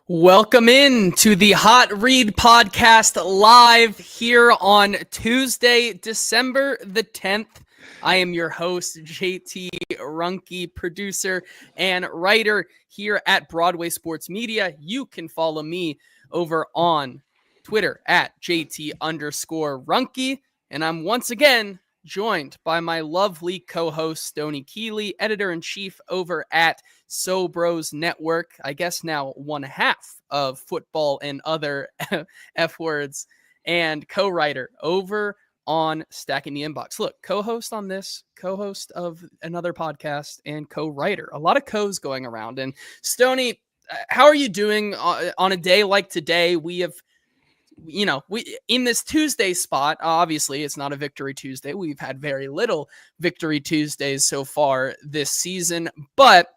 Welcome in to the Hot Read Podcast live here on Tuesday, December the 10th. I am your host, JT Ruhnke, producer and writer here at Broadway Sports Media. You can follow me over on Twitter at JT_Ruhnke. And I'm once again joined by my lovely co-host, Stoney Keeley, editor-in-chief over at Sobros Network, I guess now one half of football and other F words, and co-writer over on Stacking the Inbox. Look, co-host on this, co-host of another podcast, and co-writer. A lot of co's going around. And Stoney, how are you doing on a day like today? We have, we in this Tuesday spot, obviously it's not a Victory Tuesday. We've had very little Victory Tuesdays so far this season, but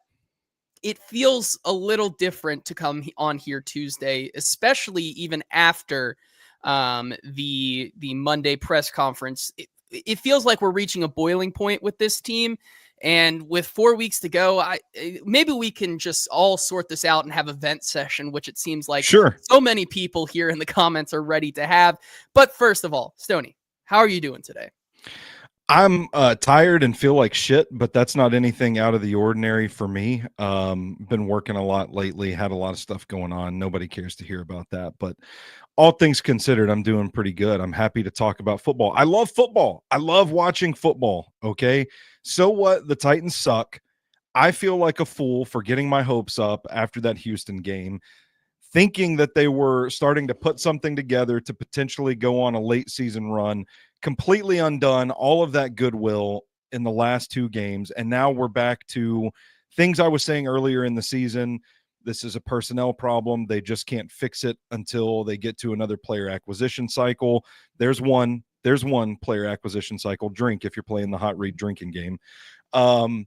it feels a little different to come on here Tuesday, especially even after the Monday press conference. It feels like we're reaching a boiling point with this team. And with 4 weeks to go, maybe we can just all sort this out and have a vent session, which it seems like so many people here in the comments are ready to have. But first of all, Stoney, how are you doing today? I'm tired and feel like shit, but that's not anything out of the ordinary for me. Been working a lot lately, had a lot of stuff going on. Nobody cares to hear about that, but all things considered, I'm doing pretty good. I'm happy to talk about football. I love football. I love watching football. Okay. So what? The Titans suck. I feel like a fool for getting my hopes up after that Houston game, thinking that they were starting to put something together to potentially go on a late season run. Completely undone all of that goodwill in the last two games. And now we're back to things I was saying earlier in the season. This is a personnel problem. They just can't fix it until they get to another player acquisition cycle. There's one player acquisition cycle. Drink if you're playing the Hot Read drinking game. And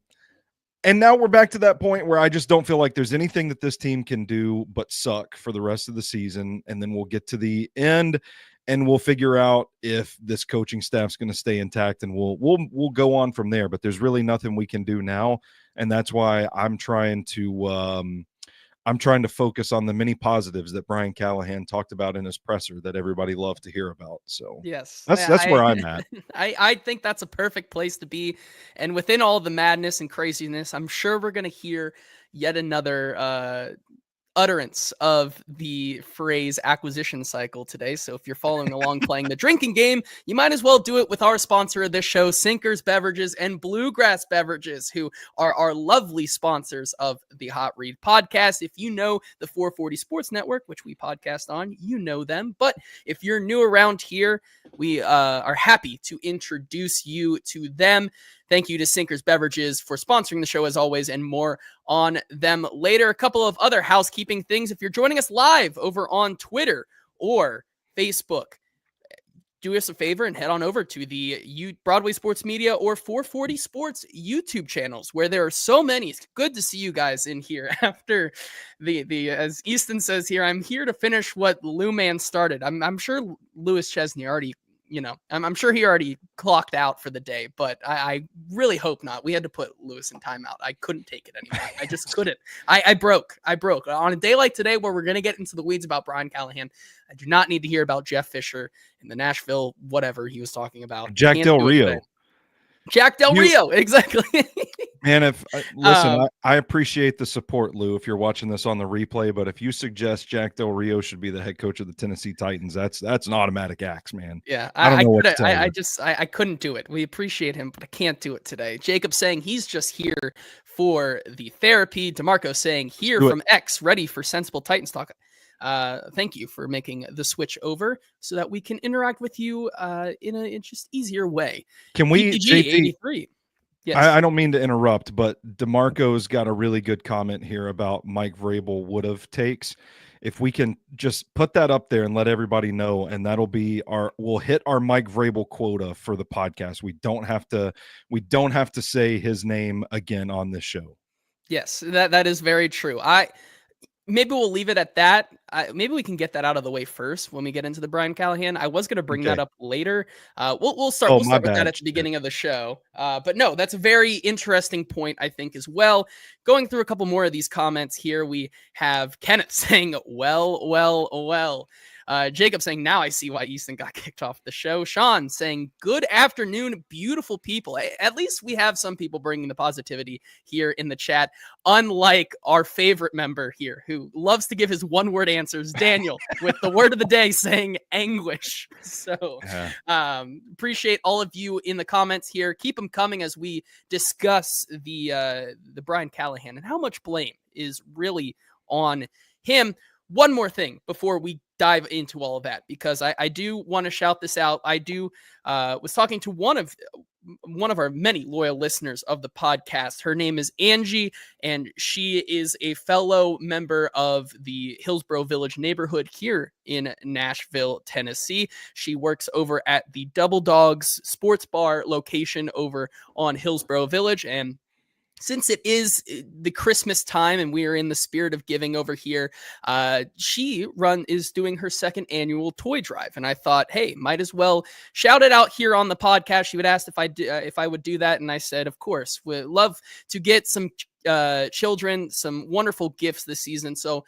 now we're back to that point where I just don't feel like there's anything that this team can do but suck for the rest of the season. And then we'll get to the end and we'll figure out if this coaching staff's going to stay intact, and we'll go on from there. But there's really nothing we can do now, and that's why I'm trying to focus on the many positives that Brian Callahan talked about in his presser that everybody loved to hear about. So yes, that's where I'm at. I think that's a perfect place to be. And within all the madness and craziness, I'm sure we're going to hear yet another utterance of the phrase acquisition cycle today. So if you're following along playing the drinking game, you might as well do it with our sponsor of this show, Sinkers Beverages and Bluegrass Beverages, who are our lovely sponsors of the Hot Read podcast. If you know the 440 Sports Network, which we podcast on, you know them. But if you're new around here, we are happy to introduce you to them. Thank you to Sinkers Beverages for sponsoring the show as always, and more on them later. A couple of other housekeeping things. If you're joining us live over on Twitter or Facebook, do us a favor and head on over to the Broadway Sports Media or 440 Sports YouTube channels, where there are so many. It's good to see you guys in here after the as Easton says here, I'm here to finish what Lou Man started. I'm sure Lewis Chesney already, I'm sure he already clocked out for the day, but I really hope not. We had to put Lewis in timeout. I couldn't take it anymore. I just couldn't. I broke. On a day like today where we're going to get into the weeds about Brian Callahan, I do not need to hear about Jeff Fisher and the Nashville, whatever he was talking about. Jack Del Rio. Jack Del Rio, exactly. Man, listen, I appreciate the support, Lou, if you're watching this on the replay, but if you suggest Jack Del Rio should be the head coach of the Tennessee Titans, that's an automatic axe, man. Yeah, I couldn't do it. We appreciate him, but I can't do it today. Jacob saying he's just here for the therapy. DeMarco saying here from X, ready for sensible Titans talk. Thank you for making the switch over so that we can interact with you in a just easier way. Can we, JT? Yes. I don't mean to interrupt, but DeMarco's got a really good comment here about Mike Vrabel would-have takes. If we can just put that up there and let everybody know, and that'll be we'll hit our Mike Vrabel quota for the podcast. We don't have to say his name again on this show. Yes, that is very true. maybe we'll leave it at that. Maybe we can get that out of the way first when we get into the Brian Callahan. I was going to bring that up later. We'll start. We'll start with that at the beginning of the show. But no, that's a very interesting point, I think, as well. Going through a couple more of these comments here, we have Kenneth saying, well. Jacob saying, now I see why Easton got kicked off the show. Sean saying, good afternoon, beautiful people. At least we have some people bringing the positivity here in the chat, unlike our favorite member here who loves to give his one-word answers, Daniel, with the word of the day saying anguish. So appreciate all of you in the comments here. Keep them coming as we discuss the Brian Callahan and how much blame is really on him. One more thing before we dive into all of that, because I do want to shout this out. I was talking to one of our many loyal listeners of the podcast. Her name is Angie, and she is a fellow member of the Hillsborough Village neighborhood here in Nashville, Tennessee. She works over at the Double Dogs Sports Bar location over on Hillsborough Village, and since it is the Christmas time and we are in the spirit of giving over here, she is doing her second annual toy drive. And I thought, hey, might as well shout it out here on the podcast. She would ask if I would do that. And I said, of course, we'd love to get some children some wonderful gifts this season. So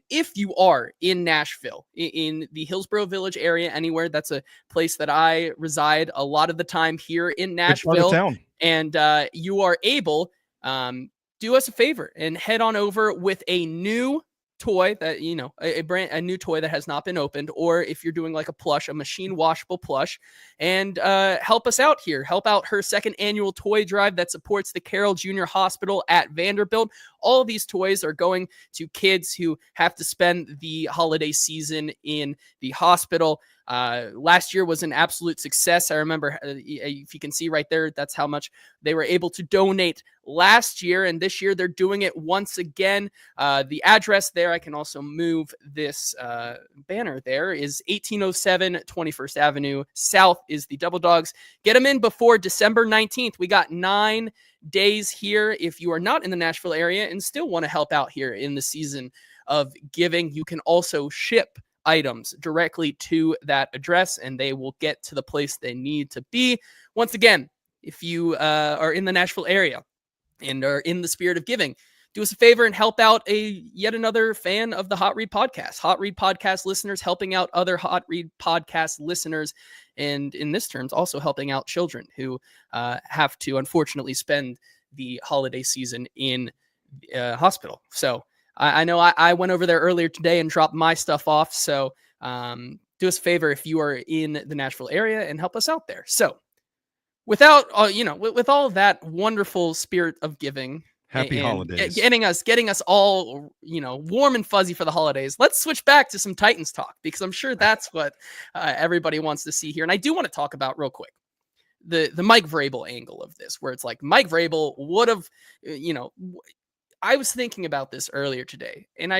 if you are in Nashville, in the Hillsborough Village area, anywhere, that's a place that I reside a lot of the time here in Nashville. And you are able, do us a favor and head on over with a new toy that, a new toy that has not been opened, or if you're doing like a plush, a machine washable plush, and help us out here. Help out her second annual toy drive that supports the Carroll Junior Hospital at Vanderbilt. All of these toys are going to kids who have to spend the holiday season in the hospital. Last year was an absolute success. I remember, if you can see right there, that's how much they were able to donate last year. And this year they're doing it once again. The address there, I can also move this banner there, is 1807 21st Avenue South is the Double Dogs. Get them in before December 19th. We got 9 days here. If you are not in the Nashville area and still want to help out here in the season of giving, you can also ship items directly to that address and they will get to the place they need to be. Once again, if you are in the Nashville area and are in the spirit of giving, do us a favor and help out yet another fan of the Hot Read podcast. Hot Read podcast listeners helping out other Hot Read podcast listeners, and in this terms also helping out children who have to unfortunately spend the holiday season in hospital. So I know I went over there earlier today and dropped my stuff off. So do us a favor if you are in the Nashville area and help us out there. So without, with all of that wonderful spirit of giving, happy holidays, getting us all, warm and fuzzy for the holidays, let's switch back to some Titans talk, because I'm sure that's what everybody wants to see here. And I do want to talk about real quick the Mike Vrabel angle of this, where it's like Mike Vrabel would have, I was thinking about this earlier today, and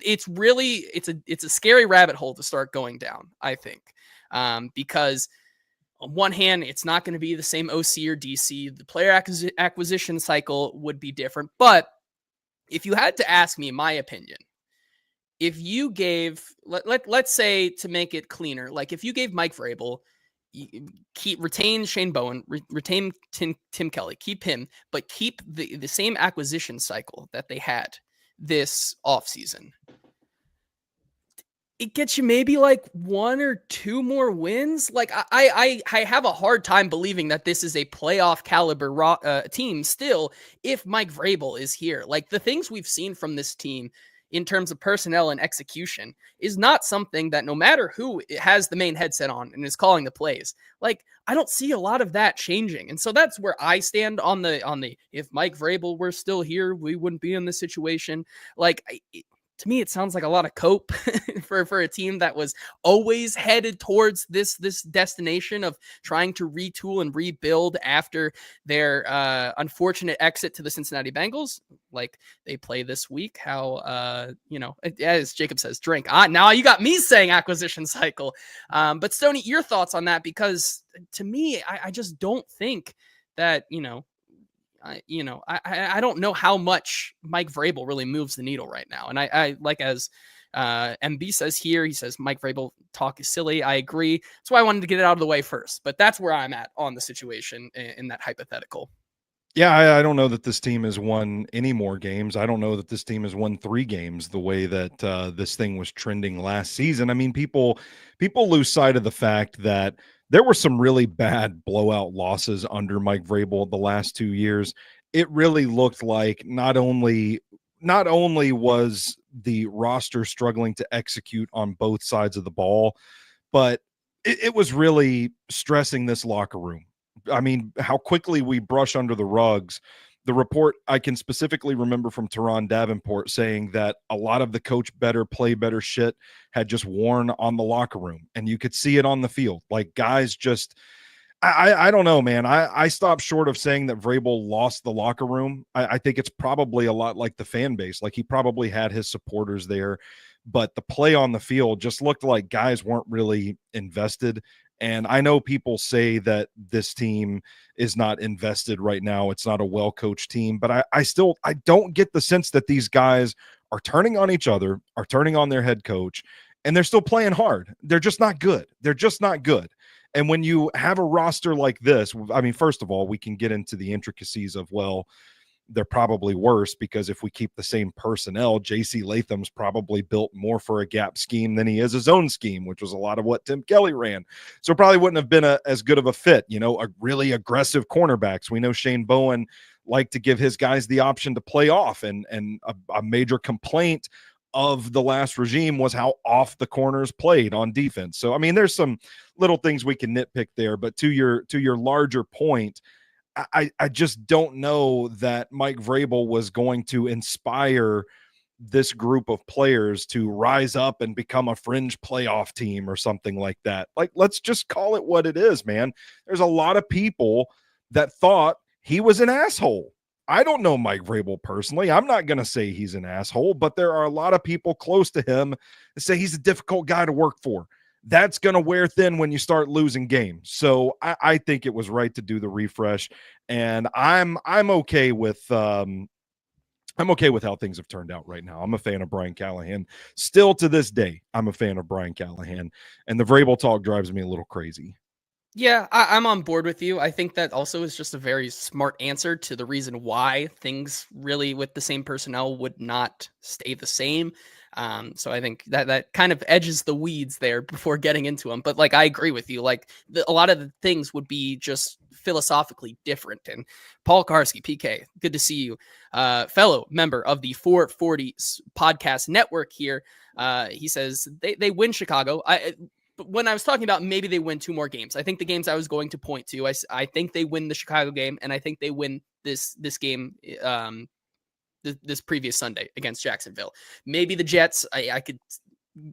it's a scary rabbit hole to start going down, I think, because on one hand, it's not going to be the same OC or DC. The player acquisition cycle would be different. But if you had to ask me, in my opinion, if you gave, let's say, to make it cleaner, like if you gave Mike Vrabel, retain Shane Bowen, retain Tim Kelly, keep him, but keep the same acquisition cycle that they had this offseason, it gets you maybe like 1 or 2 more wins. Like I have a hard time believing that this is a playoff caliber team still if Mike Vrabel is here. Like the things we've seen from this team in terms of personnel and execution is not something that, no matter who has the main headset on and is calling the plays, like I don't see a lot of that changing. And so that's where I stand on the if Mike Vrabel were still here, we wouldn't be in this situation. Like to me, it sounds like a lot of cope for a team that was always headed towards this destination of trying to retool and rebuild after their unfortunate exit to the Cincinnati Bengals. Like they play this week, how, as Jacob says, drink. Now you got me saying acquisition cycle. But Stoney, your thoughts on that? Because to me, I just don't think that, I don't know how much Mike Vrabel really moves the needle right now. And I like, as MB says here, he says Mike Vrabel talk is silly. I agree. That's why I wanted to get it out of the way first. But that's where I'm at on the situation in that hypothetical. Yeah, I don't know that this team has won any more games. I don't know that this team has won 3 games the way that this thing was trending last season. I mean, people lose sight of the fact that there were some really bad blowout losses under Mike Vrabel the last 2 years. It really looked like not only was the roster struggling to execute on both sides of the ball, but it was really stressing this locker room. I mean, how quickly we brush under the rugs. The report I can specifically remember from Teron Davenport saying that a lot of the coach better, play better shit had just worn on the locker room, and you could see it on the field. Like, guys just, I don't know, man. I stopped short of saying that Vrabel lost the locker room. I think it's probably a lot like the fan base. Like, he probably had his supporters there, but the play on the field just looked like guys weren't really invested. And I know people say that this team is not invested right now. It's not a well-coached team, but I don't get the sense that these guys are turning on each other, are turning on their head coach, and they're still playing hard. They're just not good. They're just not good. And when you have a roster like this, I mean, first of all, we can get into the intricacies of, well, they're probably worse because if we keep the same personnel, JC Latham's probably built more for a gap scheme than he is his own scheme, which was a lot of what Tim Kelly ran. So probably wouldn't have been as good of a fit, a really aggressive cornerbacks. We know Shane Bowen liked to give his guys the option to play off, and a major complaint of the last regime was how off the corners played on defense. So, I mean, there's some little things we can nitpick there, but to your larger point, I just don't know that Mike Vrabel was going to inspire this group of players to rise up and become a fringe playoff team or something like that. Like, let's just call it what it is, man. There's a lot of people that thought he was an asshole. I don't know Mike Vrabel personally. I'm not going to say he's an asshole, but there are a lot of people close to him that say he's a difficult guy to work for. That's going to wear thin when you start losing games. So I think it was right to do the refresh, and I'm okay with how things have turned out right now. I'm a fan of Brian Callahan. Still to this day, I'm a fan of Brian Callahan, and the Vrabel talk drives me a little crazy. Yeah, I'm on board with you. I think that also is just a very smart answer to the reason why things really with the same personnel would not stay the same. So I think that kind of edges the weeds there before getting into them. But like, I agree with you. Like, a lot of the things would be just philosophically different. And Paul Karski, PK, good to see you. Fellow member of the 440 podcast network here. He says they win Chicago. When I was talking about maybe they win 2 more games, I think the games I was going to point to, I think they win the Chicago game, and I think they win this game this previous Sunday against Jacksonville. Maybe the Jets, I could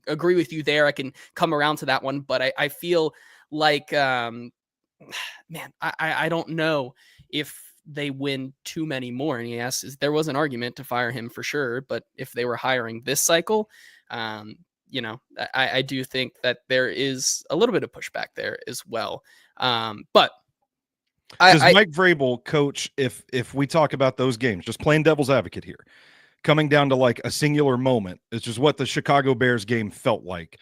agree with you there. I can come around to that one, but I feel like, man, I don't know if they win too many more. And yes, there was an argument to fire him for sure, but if they were hiring this cycle, I do think that there is a little bit of pushback there as well. But does Mike Vrabel coach, if we talk about those games, just playing devil's advocate here, coming down to like a singular moment, it's just what the Chicago Bears game felt like.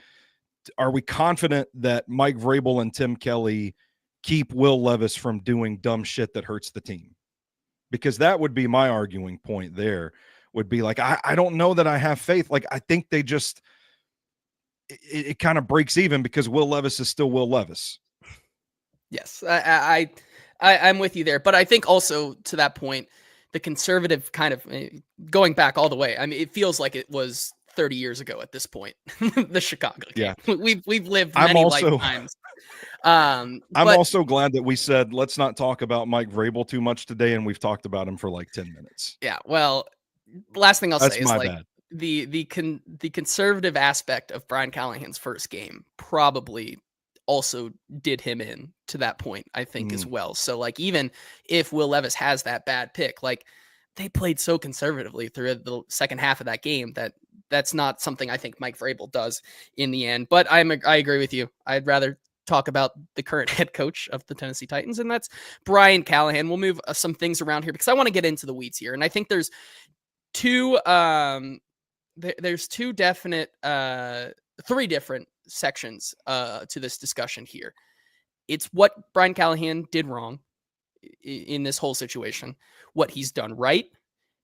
Are we confident that Mike Vrabel and Tim Kelly keep Will Levis from doing dumb shit that hurts the team? Because that would be my arguing point there, would be like, I don't know that I have faith. Like, I think they just, it kind of breaks even because Will Levis is still Will Levis. Yes, I'm with you there. But I think also to that point, the conservative kind of going back all the way. I mean, it feels like it was 30 years ago at this point, the Chicago game. Yeah. We've lived many lifetimes. I'm also glad that we said, let's not talk about Mike Vrabel too much today. And we've talked about him for like 10 minutes. Yeah. Well, last thing I'll say is like, bad. The conservative aspect of Brian Callahan's first game probably also did him in to that point, I think, as well. So like, even if Will Levis has that bad pick, like, they played so conservatively through the second half of that game that's not something I think Mike Vrabel does in the end. But I agree with you. I'd rather talk about the current head coach of the Tennessee Titans, and that's Brian Callahan. We'll move some things around here because I want to get into the weeds here. And I think there's two definite three different sections to this discussion here. It's what Brian Callahan did wrong in this whole situation, what he's done right,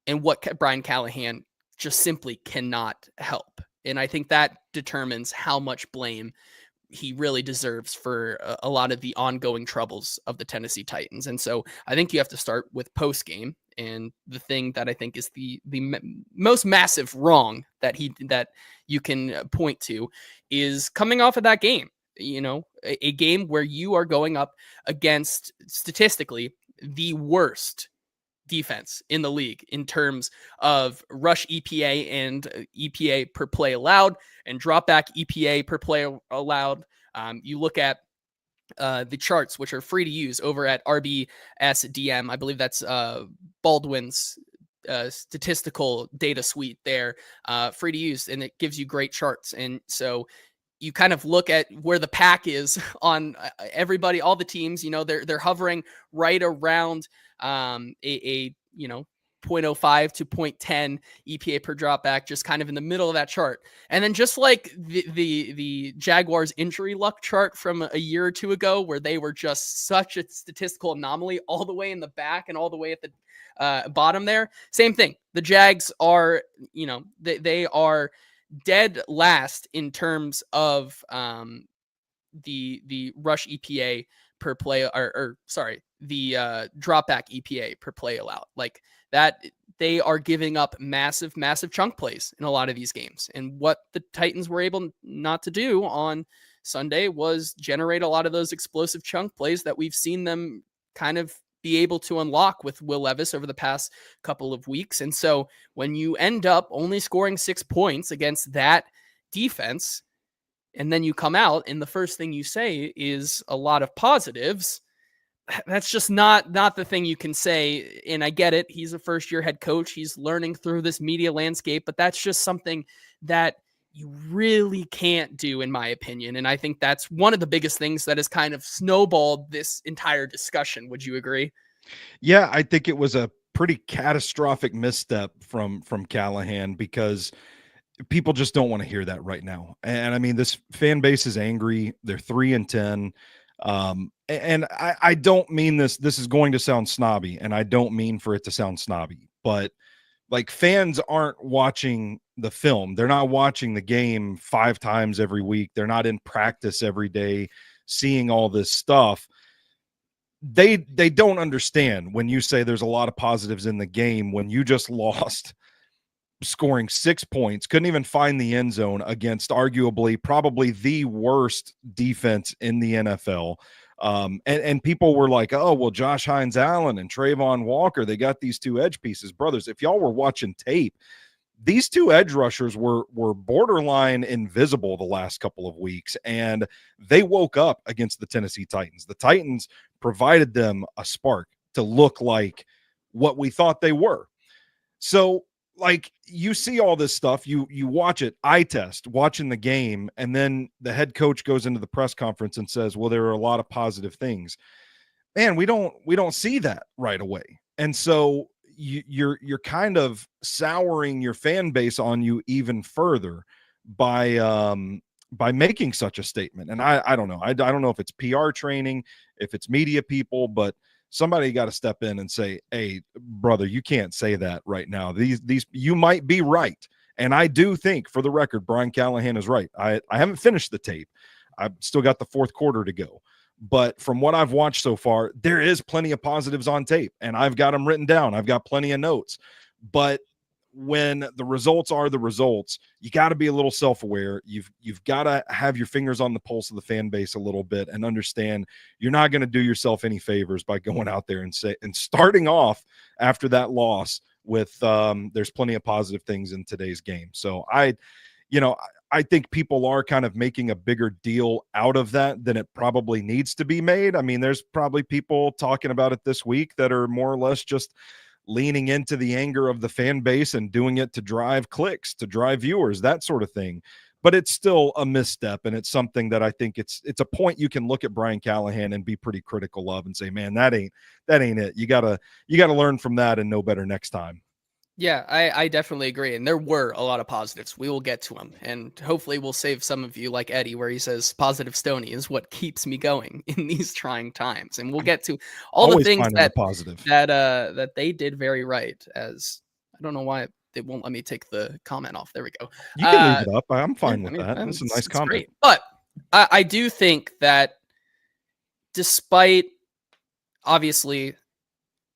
and what Brian Callahan just simply cannot help. And I think that determines how much blame he really deserves for a lot of the ongoing troubles of the Tennessee Titans. And so I think you have to start with post game. And the thing that I think is the most massive wrong that you can point to is coming off of that game. You know, a game where you are going up against statistically the worst defense in the league in terms of rush EPA and EPA per play allowed and drop back EPA per play allowed. You look at the charts, which are free to use over at RBSDM. I believe that's Baldwin's statistical data suite there, free to use, and it gives you great charts. And so you kind of look at where the pack is on everybody, all the teams, you know, they're hovering right around a 0.05 to 0.10 EPA per drop back, just kind of in the middle of that chart. And then just like the Jaguars injury luck chart from a year or two ago, where they were just such a statistical anomaly all the way in the back and all the way at the bottom there. Same thing. The Jags are, they are dead last in terms of the rush EPA per play, the drop back EPA per play allowed. Like that, they are giving up massive chunk plays in a lot of these games. And what the Titans were able not to do on Sunday was generate a lot of those explosive chunk plays that we've seen them kind of be able to unlock with Will Levis over the past couple of weeks. And so when you end up only scoring 6 points against that defense, and then you come out and the first thing you say is a lot of positives, that's just not the thing you can say. And I get it. He's a first-year head coach. He's learning through this media landscape, but that's just something that you really can't do, in my opinion. And I think that's one of the biggest things that has kind of snowballed this entire discussion. Would you agree? Yeah, I think it was a pretty catastrophic misstep from Callahan, because people just don't want to hear that right now. And I mean, this fan base is angry. They're 3-10. And I don't mean this is going to sound snobby, and I don't mean for it to sound snobby, but like, fans aren't watching the film. They're not watching the game 5 times every week. They're not in practice every day, seeing all this stuff. They don't understand when you say there's a lot of positives in the game when you just lost, scoring 6 points, couldn't even find the end zone against arguably probably the worst defense in the NFL. And people were like, oh, well, Josh Hines-Allen and Trayvon Walker, they got these 2 edge pieces. Brothers, if y'all were watching tape, these 2 edge rushers were borderline invisible the last couple of weeks, and they woke up against the Tennessee Titans. The Titans provided them a spark to look like what we thought they were. So, like, you see all this stuff, you watch it, eye test, watching the game, and then the head coach goes into the press conference and says, well, there are a lot of positive things. Man, we don't see that right away. And so you're kind of souring your fan base on you even further by making such a statement. And I don't know. I don't know if it's PR training, if it's media people, but somebody got to step in and say, hey, brother, you can't say that right now. These you might be right. And I do think, for the record, Brian Callahan is right. I haven't finished the tape. I've still got the 4th quarter to go. But from what I've watched so far, there is plenty of positives on tape, and I've got them written down. I've got plenty of notes. But when the results are the results, you got to be a little self-aware. You've got to have your fingers on the pulse of the fan base a little bit and understand you're not going to do yourself any favors by going out there and starting off after that loss with there's plenty of positive things in today's game. So I think people are kind of making a bigger deal out of that than it probably needs to be made. I mean, there's probably people talking about it this week that are more or less just leaning into the anger of the fan base and doing it to drive clicks, to drive viewers, that sort of thing. but it's still a misstep, and it's something that I think it's a point you can look at Brian Callahan and be pretty critical of and say, man, that ain't it. You gotta learn from that and know better next time. Yeah, I definitely agree. And there were a lot of positives. We will get to them. And hopefully we'll save some of you like Eddie, where he says positive Stoney is what keeps me going in these trying times. And we'll get to all the Always things finding the positive. that they did very right. As I don't know why they won't let me take the comment off. There we go. You can leave it up. I'm fine with that. It's a nice comment. Great. But I do think that despite obviously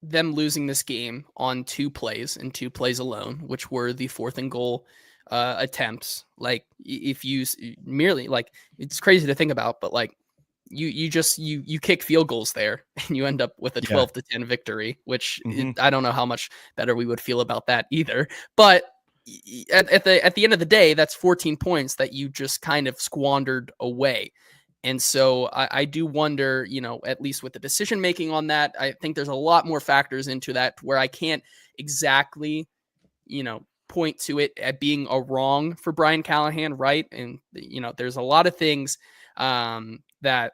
them losing this game on 2 plays and 2 plays alone, which were the 4th and goal attempts. Like if you merely, like, it's crazy to think about, but like you kick field goals there and you end up with a 12-10 victory, which I don't know how much better we would feel about that either. But at the end of the day, that's 14 points that you just kind of squandered away. And so I do wonder, you know, at least with the decision making on that, I think there's a lot more factors into that where I can't exactly, you know, point to it at being a wrong for Brian Callahan, right? And, you know, there's a lot of things that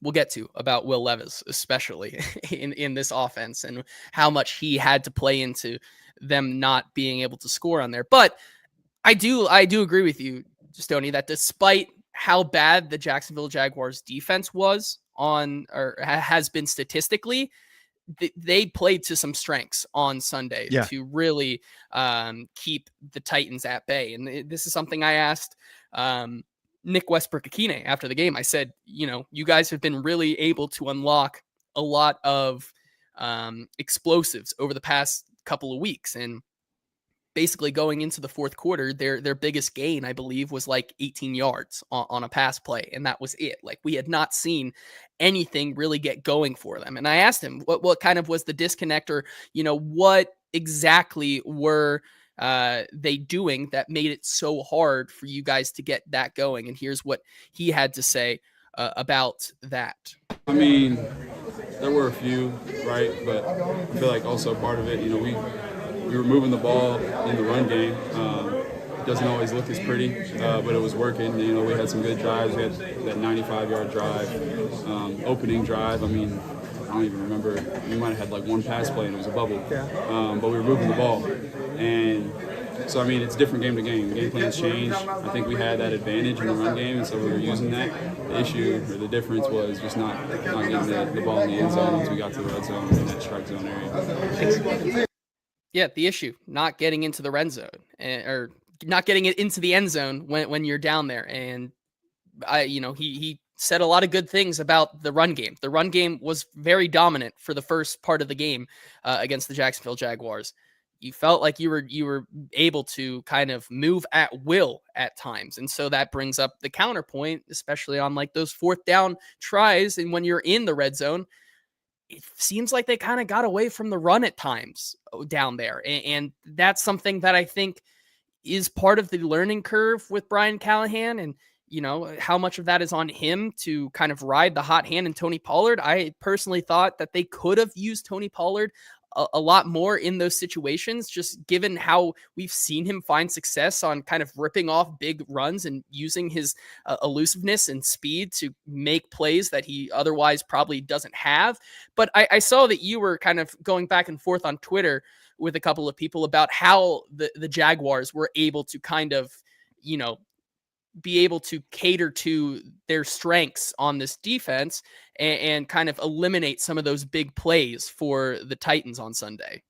we'll get to about Will Levis, especially in this offense and how much he had to play into them not being able to score on there. But I do agree with you, Stoney, that despite how bad the Jacksonville Jaguars defense was on, or has been statistically, they played to some strengths on Sunday to really keep the Titans at bay. And this is something I asked Nick Westbrook-Akine after the game. I said, you know, you guys have been really able to unlock a lot of explosives over the past couple of weeks. And basically going into the 4th quarter, their biggest gain, I believe, was like 18 yards on a pass play. And that was it. Like, we had not seen anything really get going for them. And I asked him what kind of was the disconnect, or, you know, what exactly were they doing that made it so hard for you guys to get that going? And here's what he had to say about that. I mean, there were a few, right? But I feel like also part of it, you know, we were moving the ball in the run game. It doesn't always look as pretty, but it was working. You know, we had some good drives. We had that 95-yard drive, opening drive. I mean, I don't even remember. We might have had like 1 pass play and it was a bubble. But we were moving the ball. And so, I mean, it's different game to game. Game plans change. I think we had that advantage in the run game, and so we were using that. The issue, or the difference, was just not getting the ball in the end zone once we got to the red zone in that strike zone area. Yeah, the issue, not getting into the red zone, or not getting it into the end zone when you're down there. And he said a lot of good things about the run game. The run game was very dominant for the first part of the game against the Jacksonville Jaguars. You felt like you were able to kind of move at will at times. And so that brings up the counterpoint, especially on like those 4th down tries. And when you're in the red zone, it seems like they kind of got away from the run at times down there. And that's something that I think is part of the learning curve with Brian Callahan. And, you know, how much of that is on him to kind of ride the hot hand in Tony Pollard. I personally thought that they could have used Tony Pollard a lot more in those situations, just given how we've seen him find success on kind of ripping off big runs and using his elusiveness and speed to make plays that he otherwise probably doesn't have. But I saw that you were kind of going back and forth on Twitter with a couple of people about how the Jaguars were able to kind of, you know, be able to cater to their strengths on this defense and kind of eliminate some of those big plays for the Titans on Sunday.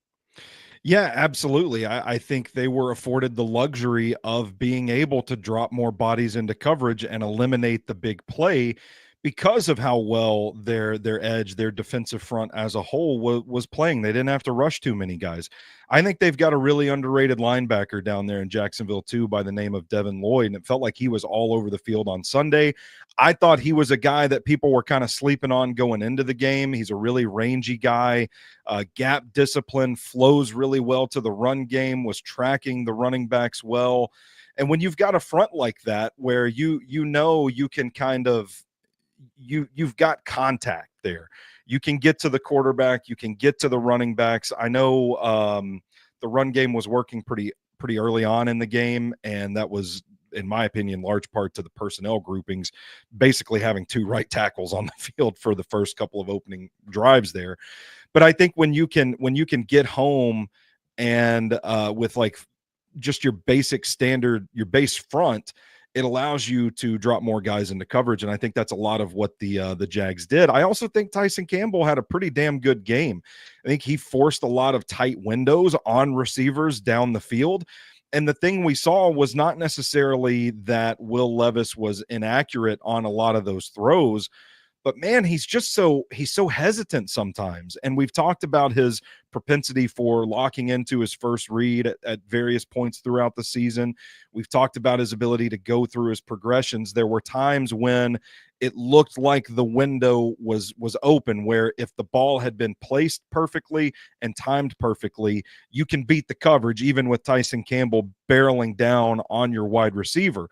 Yeah, absolutely. I think they were afforded the luxury of being able to drop more bodies into coverage and eliminate the big play because of how well their edge, their defensive front as a whole was playing. They didn't have to rush too many guys. I think they've got a really underrated linebacker down there in Jacksonville too, by the name of Devin Lloyd, and it felt like he was all over the field on Sunday. I thought he was a guy that people were kind of sleeping on going into the game. He's a really rangy guy, gap discipline, flows really well to the run game, was tracking the running backs well. And when you've got a front like that where you know you can kind of you've got contact there. You can get to the quarterback. You can get to the running backs. I know the run game was working pretty early on in the game, and in my opinion, large part to the personnel groupings, basically having 2 right tackles on the field for the first couple of opening drives there. But I think when you can get home and with like just your basic standard, your base front, it allows you to drop more guys into coverage. And I think that's a lot of what the Jags did. I also think Tyson Campbell had a pretty damn good game. I think he forced a lot of tight windows on receivers down the field. And the thing we saw was not necessarily that Will Levis was inaccurate on a lot of those throws, but man, he's so hesitant sometimes. And we've talked about his propensity for locking into his first read at various points throughout the season. We've talked about his ability to go through his progressions. There were times when it looked like the window was open, where if the ball had been placed perfectly and timed perfectly, you can beat the coverage, even with Tyson Campbell barreling down on your wide receiver.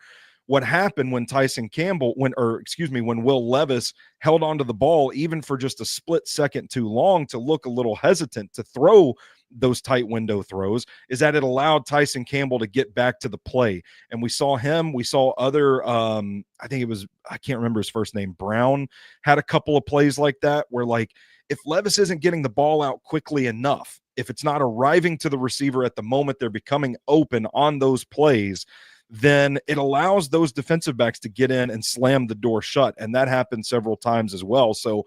What happened when when Will Levis held onto the ball, even for just a split second too long, to look a little hesitant to throw those tight window throws, is that it allowed Tyson Campbell to get back to the play. And we saw other, I can't remember his first name, Brown, had a couple of plays like that where, like, if Levis isn't getting the ball out quickly enough, if it's not arriving to the receiver at the moment they're becoming open on those plays, then it allows those defensive backs to get in and slam the door shut. And that happened several times as well. So,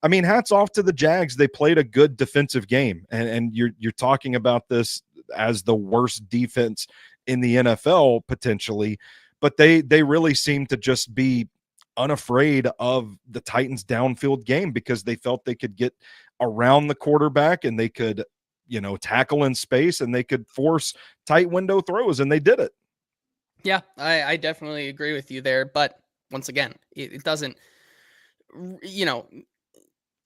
I mean, hats off to the Jags. They played a good defensive game. And you're talking about this as the worst defense in the NFL potentially, but they really seem to just be unafraid of the Titans downfield game because they felt they could get around the quarterback and they could, tackle in space and they could force tight window throws, and they did it. Yeah, I definitely agree with you there. But once again, it doesn't,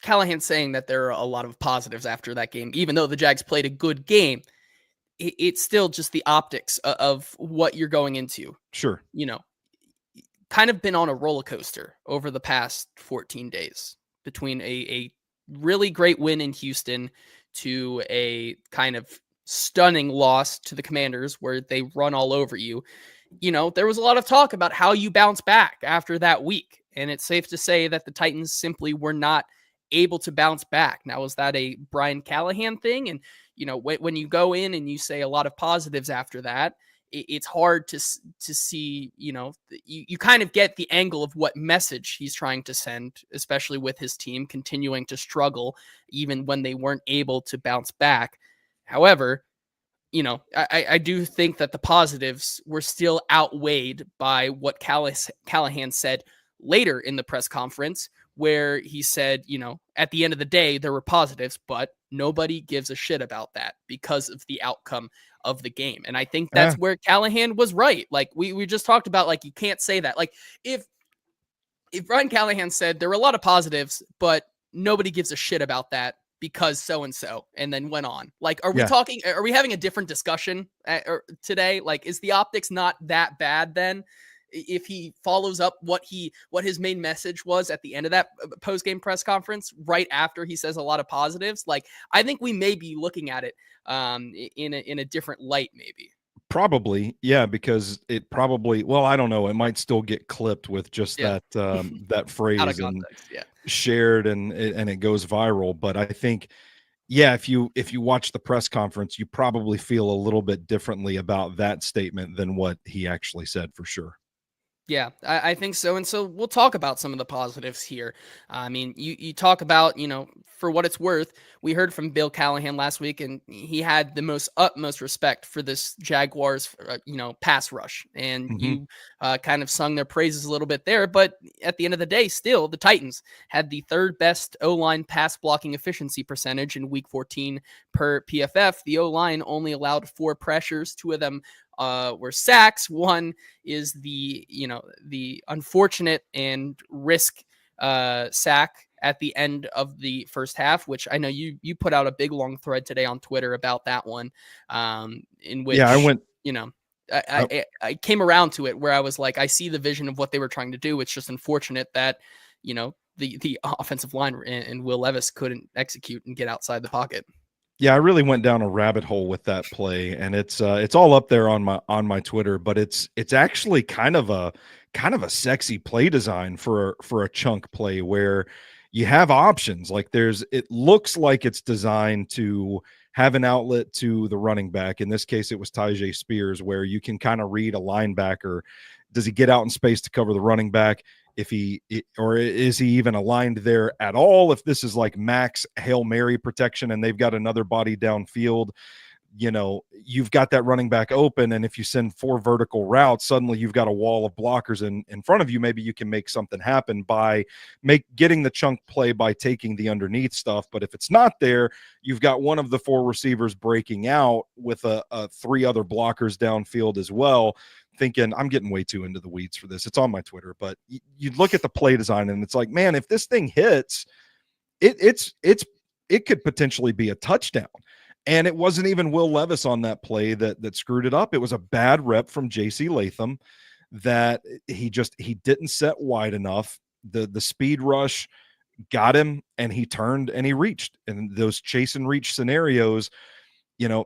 Callahan saying that there are a lot of positives after that game, even though the Jags played a good game, it's still just the optics of what you're going into. Sure. Kind of been on a roller coaster over the past 14 days between a really great win in Houston to a kind of stunning loss to the Commanders where they run all over you. There was a lot of talk about how you bounce back after that week. And it's safe to say that the Titans simply were not able to bounce back. Now, is that a Brian Callahan thing? And, when you go in and you say a lot of positives after that, it's hard to see, you kind of get the angle of what message he's trying to send, especially with his team continuing to struggle, even when they weren't able to bounce back. However, I do think that the positives were still outweighed by what Callahan said later in the press conference, where he said, at the end of the day, there were positives, but nobody gives a shit about that because of the outcome of the game. And I think that's where Callahan was right. Like we just talked about, like, you can't say that. Like if Brian Callahan said there were a lot of positives, but nobody gives a shit about that because so-and-so, and then went on. Like, are we having a different discussion today? Like, is the optics not that bad then? If he follows up what his main message was at the end of that post-game press conference, right after he says a lot of positives, like, I think we may be looking at it in a different light, maybe. Probably, yeah, because I don't know. It might still get clipped with just that phrase out of context, and shared, and it goes viral. But I think, if you watch the press conference, you probably feel a little bit differently about that statement than what he actually said, for sure. Yeah, I think so. And so we'll talk about some of the positives here. I mean, you talk about, for what it's worth, we heard from Bill Callahan last week, and he had the utmost respect for this Jaguars, pass rush. And you kind of sung their praises a little bit there. But at the end of the day, still, the Titans had the third best O-line pass blocking efficiency percentage in Week 14 per PFF. The O-line only allowed 4 pressures. 2 of them were sacks. One is the unfortunate and risk sack at the end of the first half, which I know you put out a big long thread today on Twitter about that one, in which I went. I came around to it where I was like, I see the vision of what they were trying to do. It's just unfortunate that the offensive line and Will Levis couldn't execute and get outside the pocket. Yeah, I really went down a rabbit hole with that play, and it's all up there on my Twitter, but it's actually kind of a sexy play design for a chunk play where you have options. Like it looks like it's designed to have an outlet to the running back. In this case, it was Tyjae Spears, where you can kind of read a linebacker. Does he get out in space to cover the running back? Or is he even aligned there at all? If this is like max Hail Mary protection and they've got another body downfield, you've got that running back open. And if you send 4 vertical routes, suddenly you've got a wall of blockers in front of you. Maybe you can make something happen by getting the chunk play by taking the underneath stuff. But if it's not there, you've got one of the 4 receivers breaking out with 3 other blockers downfield as well. Thinking, I'm getting way too into the weeds for this. It's on my Twitter, but you look at the play design and it's like, man, if this thing hits, it could potentially be a touchdown. And it wasn't even Will Levis on that play that screwed it up. It was a bad rep from JC Latham that he didn't set wide enough. The speed rush got him and he turned and he reached. And those chase and reach scenarios,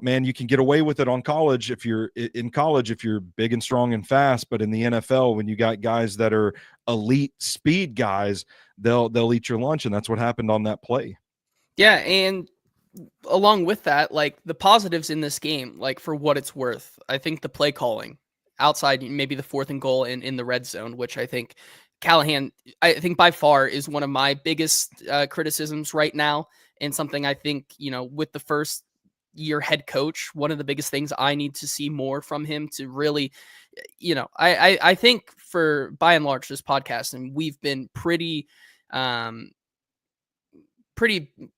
man, you can get away with it on college if you're big and strong and fast, but in the NFL, when you got guys that are elite speed guys, they'll eat your lunch. And that's what happened on that play. Yeah. And along with that, like the positives in this game, like for what it's worth, I think the play calling outside, maybe the 4th and goal in the red zone, which I think Callahan, I think by far is one of my biggest criticisms right now. And something I think, with the first year head coach, one of the biggest things I need to see more from him to really, I think for by and large this podcast, and we've been pretty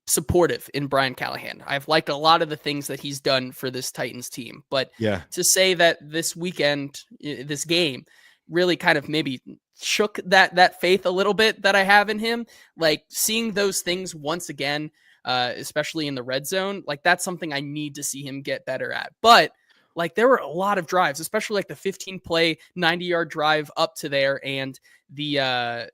supportive in Brian Callahan. I've liked a lot of the things that he's done for this Titans team, but to say that this weekend, this game really kind of maybe shook that faith a little bit that I have in him, like seeing those things once again, especially in the red zone, like that's something I need to see him get better at. But like there were a lot of drives, especially like the 15 play, 90-yard drive up to there and the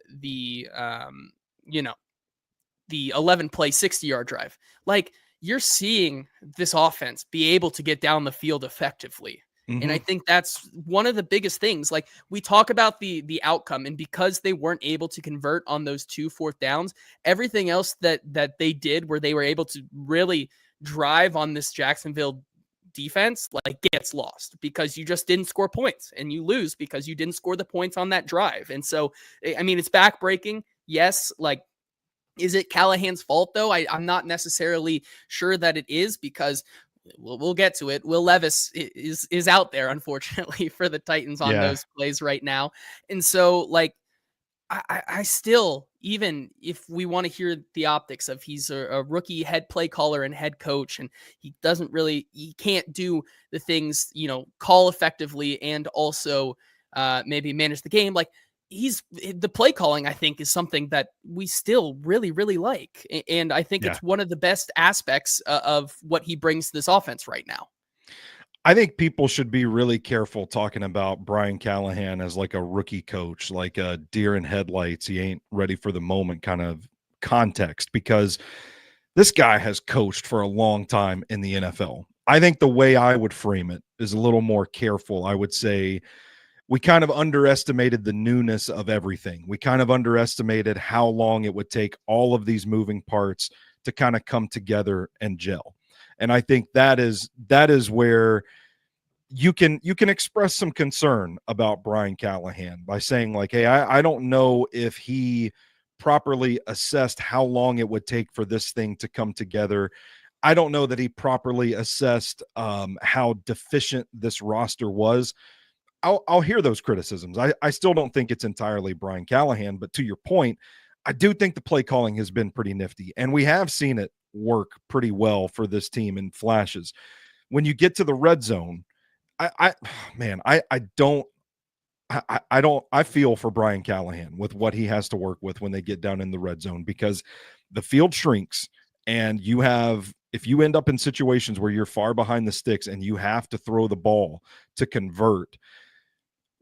11 play, 60-yard drive. Like you're seeing this offense be able to get down the field effectively. Mm-hmm. And I think that's one of the biggest things. Like we talk about the outcome, and because they weren't able to convert on those 2 4th downs, everything else that they did where they were able to really drive on this Jacksonville defense, like gets lost because you just didn't score points, and you lose because you didn't score the points on that drive. And so, I mean, it's backbreaking. Yes. Like, is it Callahan's fault though? I'm not necessarily sure that it is, because we'll get to it. Will Levis is out there, unfortunately, for the Titans on those plays right now. And so, like, I still, even if we want to hear the optics of he's a rookie head play caller and head coach, and he can't do the things, call effectively and also maybe manage the game. Like, the play calling, I think, is something that we still really, really like. And I think it's one of the best aspects of what he brings to this offense right now. I think people should be really careful talking about Brian Callahan as like a rookie coach, like a deer in headlights. He ain't ready for the moment kind of context, because this guy has coached for a long time in the NFL. I think the way I would frame it is a little more careful. I would say, we kind of underestimated the newness of everything. We kind of underestimated how long it would take all of these moving parts to kind of come together and gel. And I think that is where you can express some concern about Brian Callahan by saying like, hey, I don't know if he properly assessed how long it would take for this thing to come together. I don't know that he properly assessed how deficient this roster was. I'll hear those criticisms. I still don't think it's entirely Brian Callahan, but to your point, I do think the play calling has been pretty nifty, and we have seen it work pretty well for this team in flashes. When you get to the red zone, I feel for Brian Callahan with what he has to work with when they get down in the red zone, because the field shrinks, and if you end up in situations where you're far behind the sticks and you have to throw the ball to convert.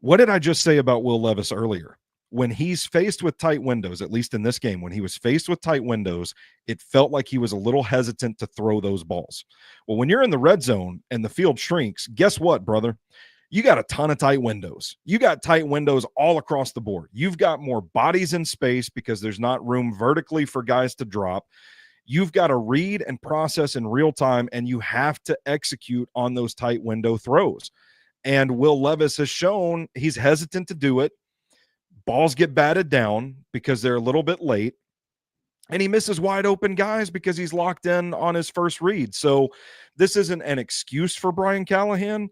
What did I just say about Will Levis earlier? when he's faced with tight windows, at least in this game, when he was faced with tight windows, it felt like he was a little hesitant to throw those balls. Well, when you're in the red zone and the field shrinks, guess what, brother? You got a ton of tight windows. You got tight windows all across the board. You've got more bodies in space because there's not room vertically for guys to drop. You've got to read and process in real time, and you have to execute on those tight window throws. And Will Levis has shown he's hesitant to do it. Balls get batted down because they're a little bit late, and he misses wide open guys because he's locked in on his first read. So this isn't an excuse for Brian Callahan,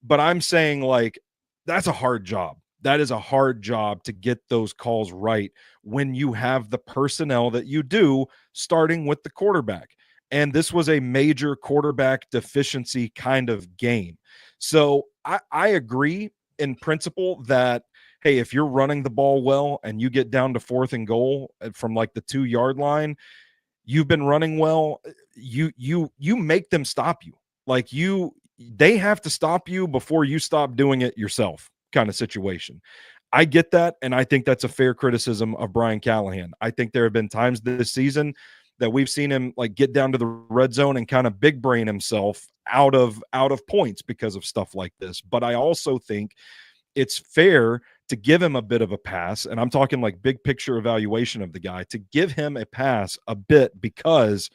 but I'm saying, like, that's a hard job. That is a hard job to get those calls right when you have the personnel that you do, starting with the quarterback. And this was a major quarterback deficiency kind of game. So I agree in principle that, hey, if you're running the ball well and you get down to 4th and goal from like the 2-yard line, you've been running well, you make them stop you. Like they have to stop you before you stop doing it yourself, kind of situation. I get that, and I think that's a fair criticism of Brian Callahan. I think there have been times this season that we've seen him like get down to the red zone and kind of big brain himself out of points because of stuff like this. But I also think it's fair to give him a bit of a pass, and I'm talking like big picture evaluation of the guy, to give him a pass a bit, because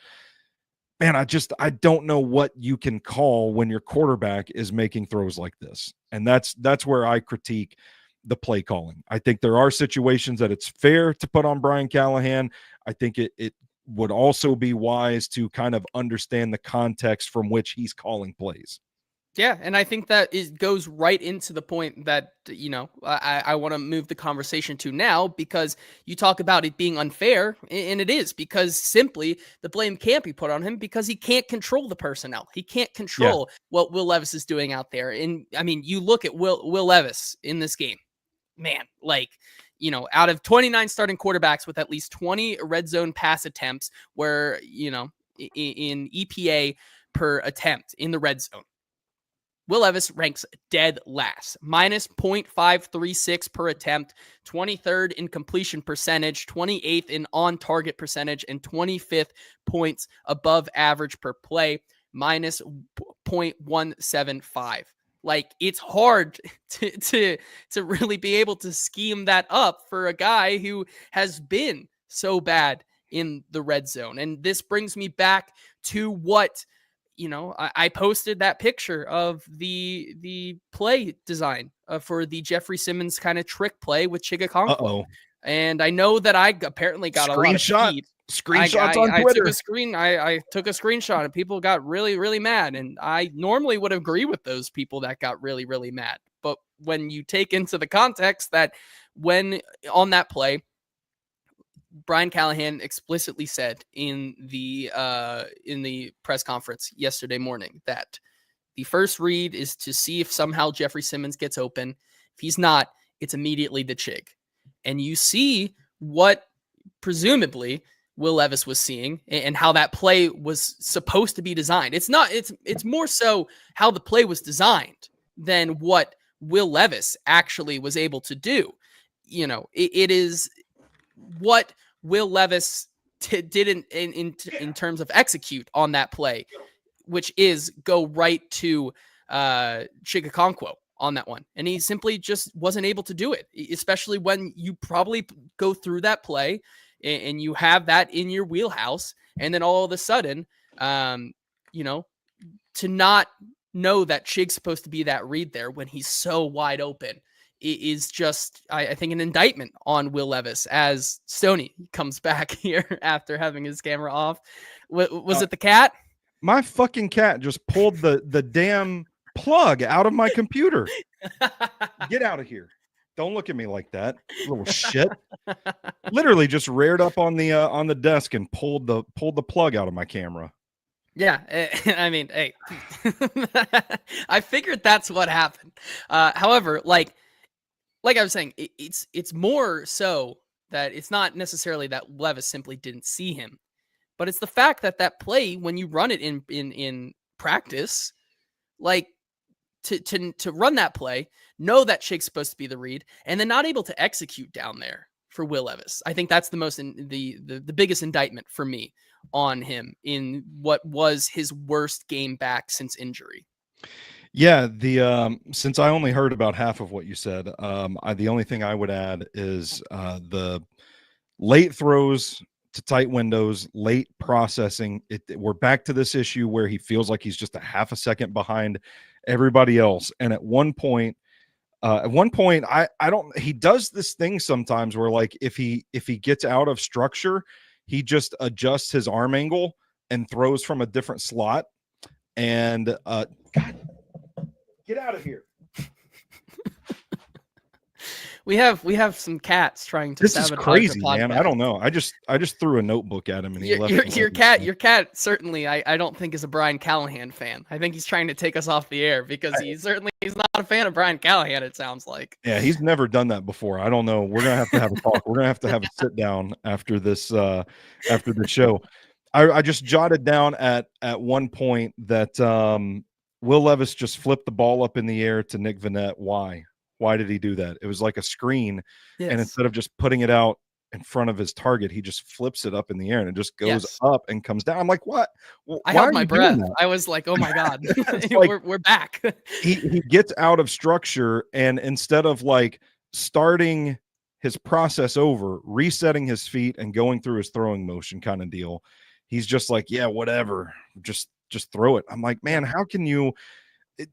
man, I don't know what you can call when your quarterback is making throws like this. And that's where I critique the play calling. I think there are situations that it's fair to put on Brian Callahan. I think it would also be wise to kind of understand the context from which he's calling plays. Yeah, and I think that goes right into the point that, I want to move the conversation to now, because you talk about it being unfair, and it is, because simply the blame can't be put on him because he can't control the personnel. He can't control what Will Levis is doing out there. And I mean, you look at Will Levis in this game, man, like, out of 29 starting quarterbacks with at least 20 red zone pass attempts, where, in EPA per attempt in the red zone, Will Levis ranks dead last, minus 0.536 per attempt, 23rd in completion percentage, 28th in on-target percentage, and 25th points above average per play, minus 0.175. Like, it's hard to really be able to scheme that up for a guy who has been so bad in the red zone. And this brings me back to what, I posted that picture of the play design for the Jeffrey Simmons kind of trick play with Chigakonkwo. And I know that I apparently got a lot of heat. Screenshots on Twitter. I took a screenshot and people got really, really mad. And I normally would agree with those people that got really, really mad. But when you take into the context that when on that play, Brian Callahan explicitly said in the press conference yesterday morning that the first read is to see if somehow Jeffrey Simmons gets open. If he's not, it's immediately the Chig. And you see what presumably Will Levis was seeing and how that play was supposed to be designed. It's more so how the play was designed than what Will Levis actually was able to do. It is what Will Levis didn't in terms of execute on that play, which is go right to Chigakonkwo on that one. And he simply just wasn't able to do it, especially when you probably go through that play and you have that in your wheelhouse. And then all of a sudden, to not know that Chig's supposed to be that read there when he's so wide open is just, I think, an indictment on Will Levis, as Stoney comes back here after having his camera off. Was it the cat? My fucking cat just pulled the damn plug out of my computer. Get out of here. Don't look at me like that, little shit. Literally just reared up on the desk and pulled the plug out of my camera. Yeah, I mean, hey, I figured that's what happened. However, like I was saying, it's more so that it's not necessarily that Levis simply didn't see him, but it's the fact that play, when you run it in practice, like, to run that play, know that Shake's supposed to be the read, and then not able to execute down there for Will Levis. I think that's the biggest indictment for me on him in what was his worst game back since injury. Yeah, since I only heard about half of what you said, the only thing I would add is the late throws to tight windows, late processing. We're back to this issue where he feels like he's just a half a second behind everybody else. And at one point, I don't. He does this thing sometimes where, like, if he gets out of structure, he just adjusts his arm angle and throws from a different slot. And God, get out of here. We have some cats trying to. This is crazy, man. I don't know. I just threw a notebook at him and he left. Your cat certainly I don't think is a Brian Callahan fan. I think he's trying to take us off the air because he's not a fan of Brian Callahan, it sounds like. Yeah, he's never done that before. I don't know. We're gonna have to have a talk. We're gonna have to have a sit down after this show. I just jotted down at one point that Will Levis just flipped the ball up in the air to Nick Vannett. Why did he do that? It was like a screen. Yes. And instead of just putting it out in front of his target, he just flips it up in the air and it just goes up and comes down. I'm like, what? I held my breath. I was like, oh my God, like, we're back. he gets out of structure, and instead of like starting his process over, resetting his feet and going through his throwing motion kind of deal, he's just like, yeah, whatever, just throw it. I'm like, man, how can you?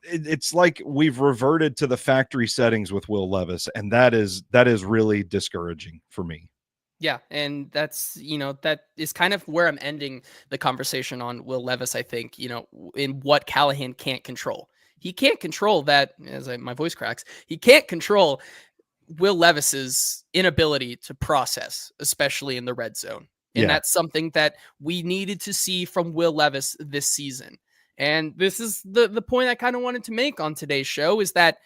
It's like we've reverted to the factory settings with Will Levis, and that is really discouraging for me. Yeah, and that's, that is kind of where I'm ending the conversation on Will Levis, I think, in what Callahan can't control. He can't control that, my voice cracks, he can't control Will Levis's inability to process, especially in the red zone. And that's something that we needed to see from Will Levis this season. And this is the point I kind of wanted to make on today's show, is that,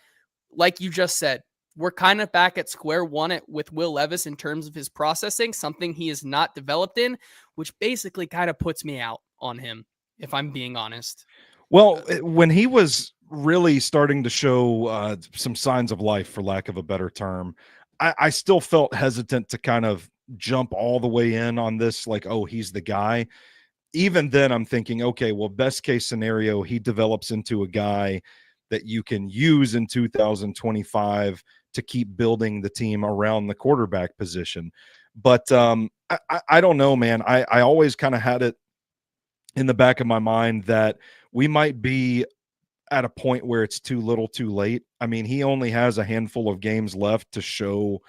like you just said, we're kind of back at square one with Will Levis in terms of his processing, something he has not developed in, which basically kind of puts me out on him, if I'm being honest. Well, when he was really starting to show some signs of life, for lack of a better term, I still felt hesitant to kind of jump all the way in on this, like, oh, he's the guy. Even then I'm thinking, okay, well, best case scenario, he develops into a guy that you can use in 2025 to keep building the team around the quarterback position. But I don't know, man. I always kind of had it in the back of my mind that we might be at a point where it's too little too late. I mean, he only has a handful of games left to show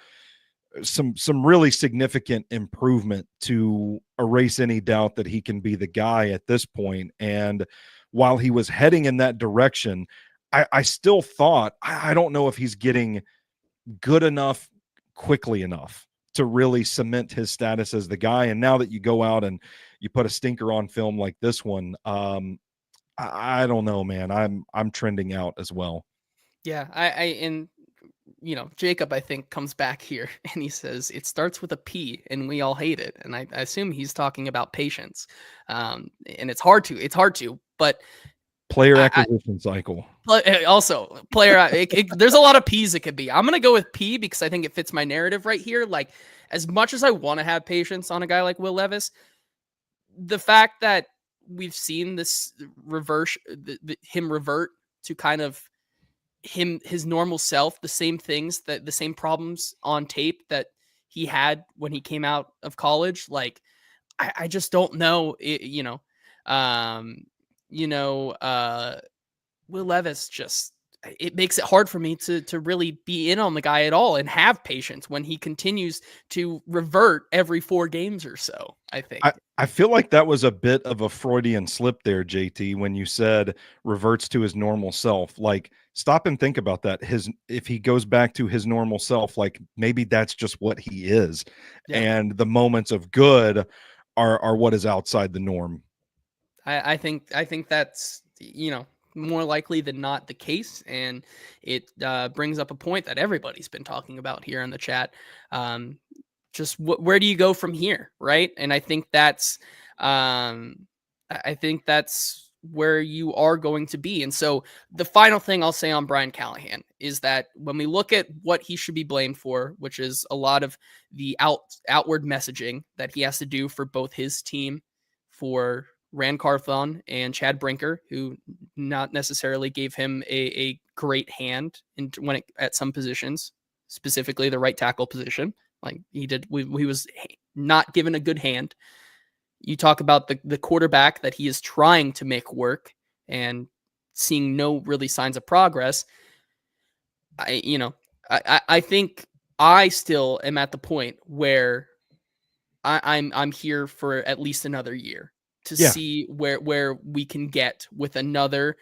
some really significant improvement to erase any doubt that he can be the guy at this point. And while he was heading in that direction, I still thought, I don't know if he's getting good enough quickly enough to really cement his status as the guy. And now that you go out and you put a stinker on film like this one, I don't know, man. I'm trending out as well. Yeah, and Jacob, I think, comes back here and he says it starts with a P and we all hate it. And I assume he's talking about patience. And it's hard to, but player acquisition cycle. Also, there's a lot of P's it could be. I'm going to go with P because I think it fits my narrative right here. Like, as much as I want to have patience on a guy like Will Levis, the fact that we've seen this him revert to kind of his normal self, the same problems on tape that he had when he came out of college. Like, I just don't know, Will Levis just, it makes it hard for me to really be in on the guy at all and have patience when he continues to revert every 4 games or so. I think I feel like that was a bit of a Freudian slip there, JT, when you said reverts to his normal self. Like, stop and think about that. If he goes back to his normal self, like, maybe that's just what he is. Yeah. And the moments of good are what is outside the norm. I think that's, more likely than not the case. And it brings up a point that everybody's been talking about here in the chat. Just where do you go from here? Right. And I think that's where you are going to be. And so the final thing I'll say on Brian Callahan is that when we look at what he should be blamed for, which is a lot of the outward messaging that he has to do for both his team, for Rand Carthon and Chad Brinker, who not necessarily gave him a great hand at some positions, specifically the right tackle position. Like he was not given a good hand. You talk about the quarterback that he is trying to make work and seeing no really signs of progress. I think I still am at the point where I'm here for at least another year to see where we can get with another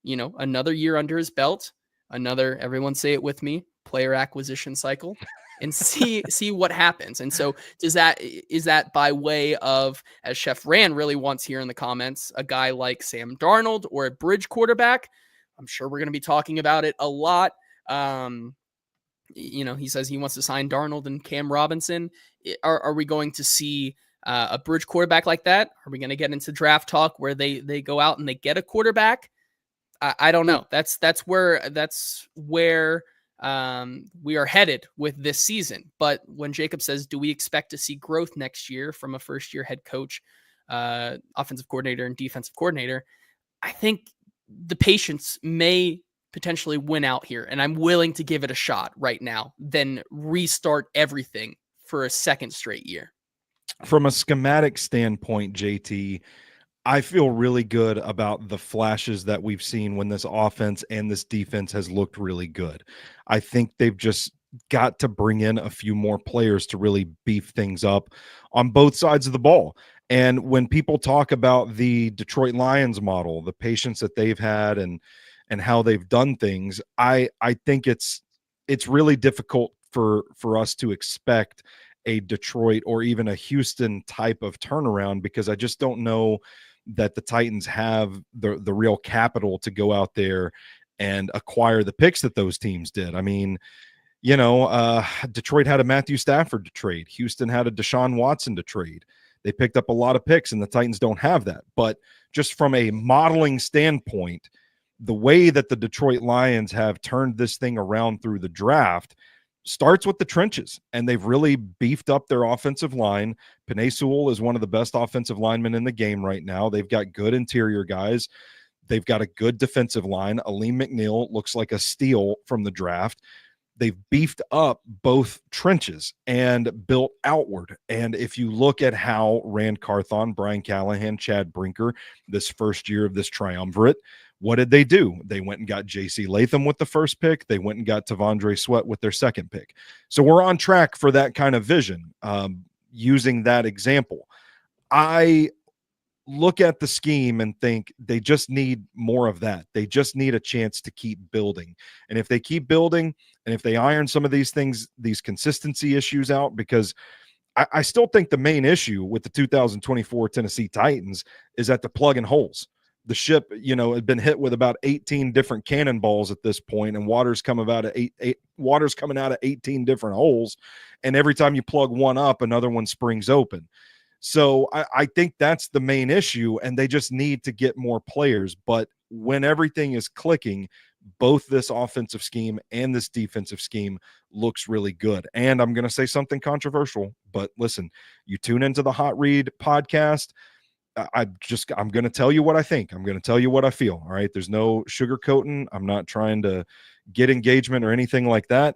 year under his belt, everyone say it with me, player acquisition cycle. And see what happens. And so is that by way of, as Chef Rand really wants here in the comments, a guy like Sam Darnold or a bridge quarterback? I'm sure we're going to be talking about it a lot. He says he wants to sign Darnold and Cam Robinson. Are we going to see a bridge quarterback like that? Are we going to get into draft talk where they go out and they get a quarterback? I don't know. That's where we are headed with this season. But when Jacob says, do we expect to see growth next year from a first-year head coach, offensive coordinator and defensive coordinator, I think the patience may potentially win out here. And I'm willing to give it a shot right now, then restart everything for a second straight year. From a schematic standpoint, JT, I feel really good about the flashes that we've seen when this offense and this defense has looked really good. I think they've just got to bring in a few more players to really beef things up on both sides of the ball. And when people talk about the Detroit Lions model, the patience that they've had and how they've done things, I think it's really difficult for us to expect a Detroit or even a Houston type of turnaround, because I just don't know that the Titans have the real capital to go out there and acquire the picks that those teams did. I mean, Detroit had a Matthew Stafford to trade. Houston had a Deshaun Watson to trade. They picked up a lot of picks, and the Titans don't have that. But just from a modeling standpoint, the way that the Detroit Lions have turned this thing around through the draft starts with the trenches, and they've really beefed up their offensive line. Penei Sewell is one of the best offensive linemen in the game right now. They've got good interior guys. They've got a good defensive line. Aleem McNeil looks like a steal from the draft. They've beefed up both trenches and built outward. And if you look at how Rand Carthon, Brian Callahan, Chad Brinker, this first year of this triumvirate, what did they do? They went and got J.C. Latham with the first pick. They went and got Tavondre Sweat with their second pick. So we're on track for that kind of vision, using that example. I look at the scheme and think they just need more of that. They just need a chance to keep building. And if they keep building, and if they iron some of these things, these consistency issues out, because I still think the main issue with the 2024 Tennessee Titans is that the plug and holes. The ship, had been hit with about 18 different cannonballs at this point, and water's coming out of 18 different holes. And every time you plug one up, another one springs open. So I think that's the main issue, and they just need to get more players. But when everything is clicking, both this offensive scheme and this defensive scheme looks really good. And I'm going to say something controversial, but listen, you tune into the Hot Read podcast, I'm going to tell you what I think. I'm going to tell you what I feel. All right. There's no sugarcoating. I'm not trying to get engagement or anything like that.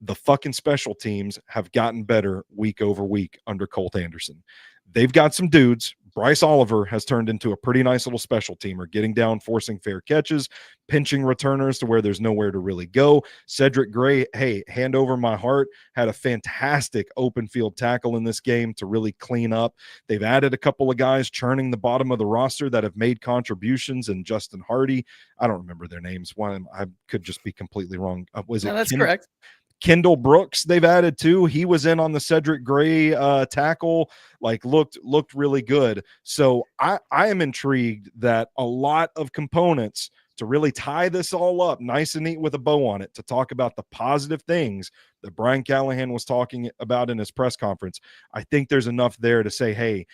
The fucking special teams have gotten better week over week under Colt Anderson. They've got some dudes. Bryce Oliver has turned into a pretty nice little special teamer, getting down, forcing fair catches, pinching returners to where there's nowhere to really go. Cedric Gray, hey, hand over my heart, had a fantastic open field tackle in this game to really clean up. They've added a couple of guys churning the bottom of the roster that have made contributions, and Justin Hardy, I don't remember their names. I could just be completely wrong. That's correct. Kendall Brooks they've added too. He was in on the Cedric Gray tackle, looked really good. So I am intrigued that a lot of components to really tie this all up nice and neat with a bow on it, to talk about the positive things that Brian Callahan was talking about in his press conference. I think there's enough there to say, hey,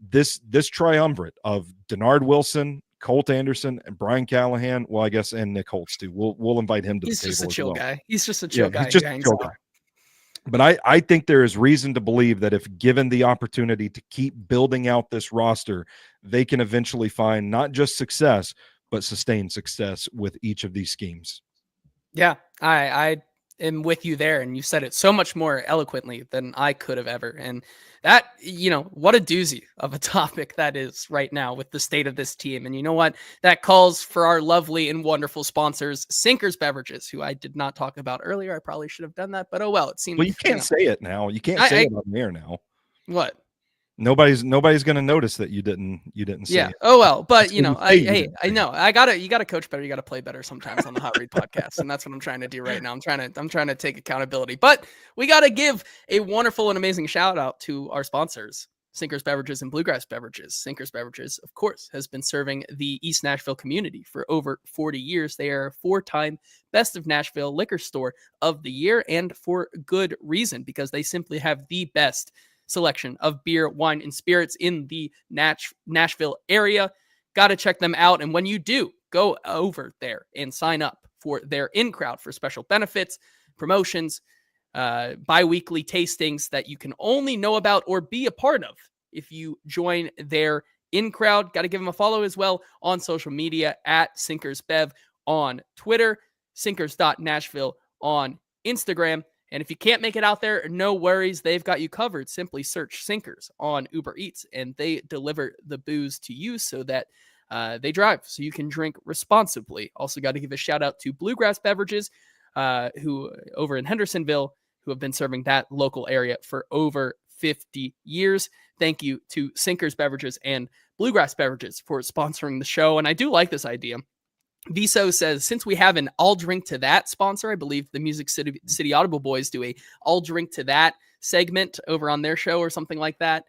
this triumvirate of Denard Wilson, Colt Anderson and Brian Callahan. Well, I guess, and Nick Holtz too. We'll invite him to He's the just table a chill as well. guy. He's just a chill guy. He's just a chill guy. But I think there is reason to believe that if given the opportunity to keep building out this roster, they can eventually find not just success, but sustained success with each of these schemes. Yeah, I am with you there. And you said it so much more eloquently than I could have ever. And that, what a doozy of a topic that is right now with the state of this team. And you know what? That calls for our lovely and wonderful sponsors, Sinkers Beverages, who I did not talk about earlier. I probably should have done that, but oh well, it seems. Well, you can't say it now. You can't say it on the air now. What? Nobody's going to notice that you didn't say it. Oh well, but I know you gotta coach better, you gotta play better sometimes on the Hot Read podcast, and that's what I'm trying to do right now. I'm trying to take accountability, but we gotta give a wonderful and amazing shout out to our sponsors, Sinkers Beverages and Bluegrass Beverages. Sinkers Beverages, of course, has been serving the East Nashville community for over 40 years. They are a 4-time Best of Nashville Liquor Store of the Year, and for good reason, because they simply have the best selection of beer, wine, and spirits in the Nashville area. Got to check them out. And when you do, go over there and sign up for their in-crowd for special benefits, promotions, bi-weekly tastings that you can only know about or be a part of if you join their in-crowd. Got to give them a follow as well on social media at SinkersBev on Twitter, sinkers.nashville on Instagram. And if you can't make it out there, no worries. They've got you covered. Simply search Sinkers on Uber Eats, and they deliver the booze to you so that they drive, so you can drink responsibly. Also got to give a shout out to Bluegrass Beverages, who over in Hendersonville, who have been serving that local area for over 50 years. Thank you to Sinkers Beverages and Bluegrass Beverages for sponsoring the show. And I do like this idea. Viso says, since we have an I'll Drink to That sponsor, I believe the Music City Audible Boys do a I'll Drink to That segment over on their show or something like that.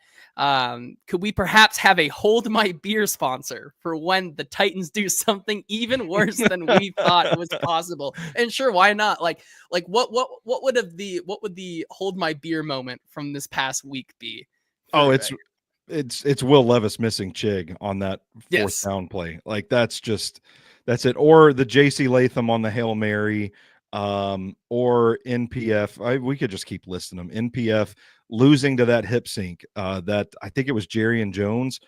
Could we perhaps have a Hold My Beer sponsor for when the Titans do something even worse than we thought was possible? And sure, why not? Like what would the Hold My Beer moment from this past week be? Oh, it's Will Levis missing Chig on that fourth down play. Like that's it. Or the JC Latham on the Hail Mary, or NPF. We could just keep listing them. NPF losing to that hip sync. That I think it was Jerry and Jones.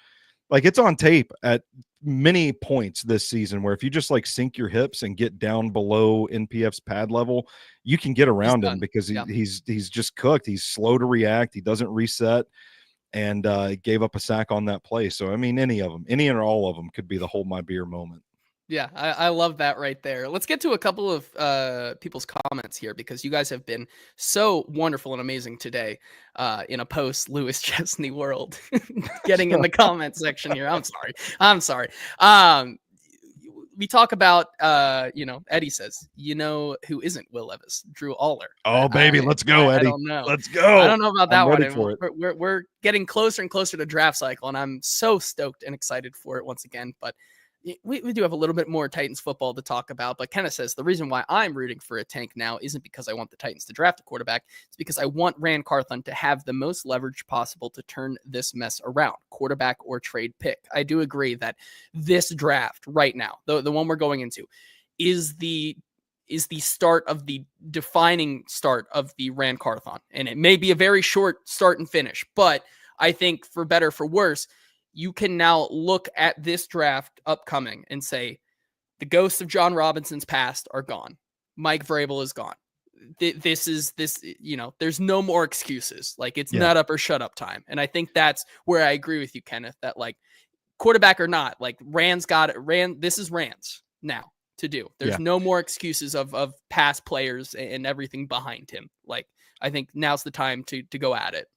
Like it's on tape at many points this season where if you just like sink your hips and get down below NPF's pad level, you can get around him because he's just cooked. He's slow to react. He doesn't reset. And gave up a sack on that play. So, I mean, any or all of them could be the Hold My Beer moment. Yeah, I love that right there. Let's get to a couple of people's comments here because you guys have been so wonderful and amazing today in a post-Lewis Chesney world. Getting in the comment section here. I'm sorry. We talk about, Eddie says, who isn't Will Levis? Drew Aller. Oh, baby, let's go, Eddie. I don't know. Let's go. I don't know about that I'm ready one. for it. We're getting closer and closer to draft cycle, and I'm so stoked and excited for it once again. But we do have a little bit more Titans football to talk about. But Kenneth says the reason why I'm rooting for a tank now isn't because I want the Titans to draft a quarterback. It's because I want Rand Carthon to have the most leverage possible to turn this mess around, quarterback or trade pick. I do agree that this draft right now, the one we're going into, is the start of the defining start of the Rand Carthon. And it may be a very short start and finish, but I think for better, for worse, you can now look at this draft upcoming and say, the ghosts of John Robinson's past are gone. Mike Vrabel is gone. There's no more excuses. Like it's nut up or shut up time. And I think that's where I agree with you, Kenneth, that like quarterback or not, like Rand's got it. This is Rand's now to do. There's no more excuses of past players and everything behind him. Like, I think now's the time to go at it.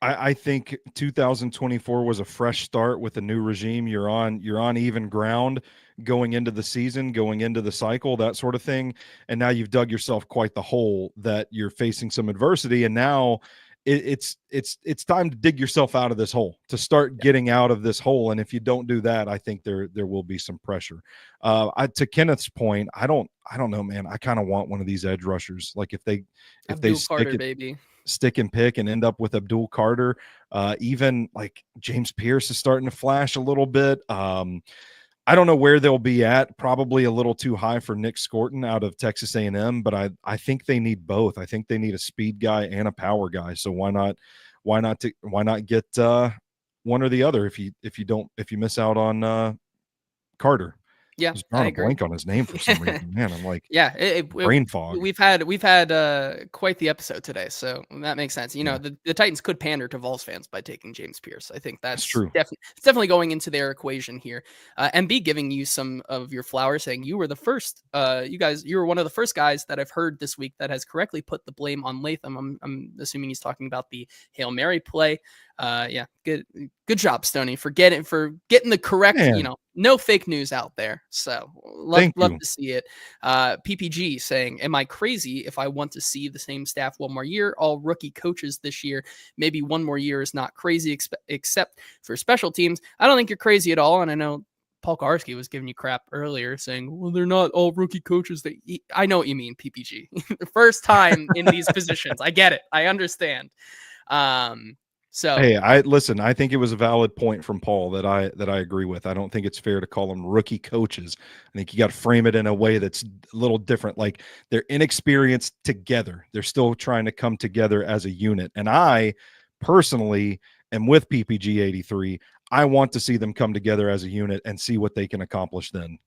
I think 2024 was a fresh start with a new regime. You're on even ground going into the season, going into the cycle, that sort of thing. And now you've dug yourself quite the hole that you're facing some adversity. And now it's time to dig yourself out of this hole, to start getting out of this hole. And if you don't do that, I think there will be some pressure. To Kenneth's point, I don't know, man. I kind of want one of these edge rushers. Like if they stick and pick and end up with Abdul Carter, even like James Pierce is starting to flash a little bit. I don't know where they'll be at. Probably a little too high for Nick Scorton out of Texas A&M, but I think they need both. I think they need a speed guy and a power guy. So why not get one or the other if you miss out on Carter. Yeah, I was I drawing a agree. blank on his name for some reason. Man, I'm like, Yeah, brain fog. we've had quite the episode today, so that makes sense. You know, the Titans could pander to Vols fans by taking James Pierce. I think That's that's true. definitely going into their equation here. MB giving you some of your flowers, saying you were the first. You were one of the first guys that I've heard this week that has correctly put the blame on Latham. I'm assuming he's talking about the Hail Mary play. Yeah, good job, Stoney, for getting the correct, Man. no fake news out there. So love to see it. PPG saying, am I crazy if I want to see the same staff one more year? All rookie coaches this year. Maybe one more year is not crazy, except for special teams. I don't think you're crazy at all. And I know Paul Karski was giving you crap earlier saying, well, they're not all rookie coaches. I know what you mean, PPG. The first time in these positions. I get it. I understand. So hey, I think it was a valid point from Paul that I agree with. I don't think it's fair to call them rookie coaches. I think you got to frame it in a way that's a little different. Like they're inexperienced together. They're still trying to come together as a unit. And I personally am with PPG 83. I want to see them come together as a unit and see what they can accomplish then.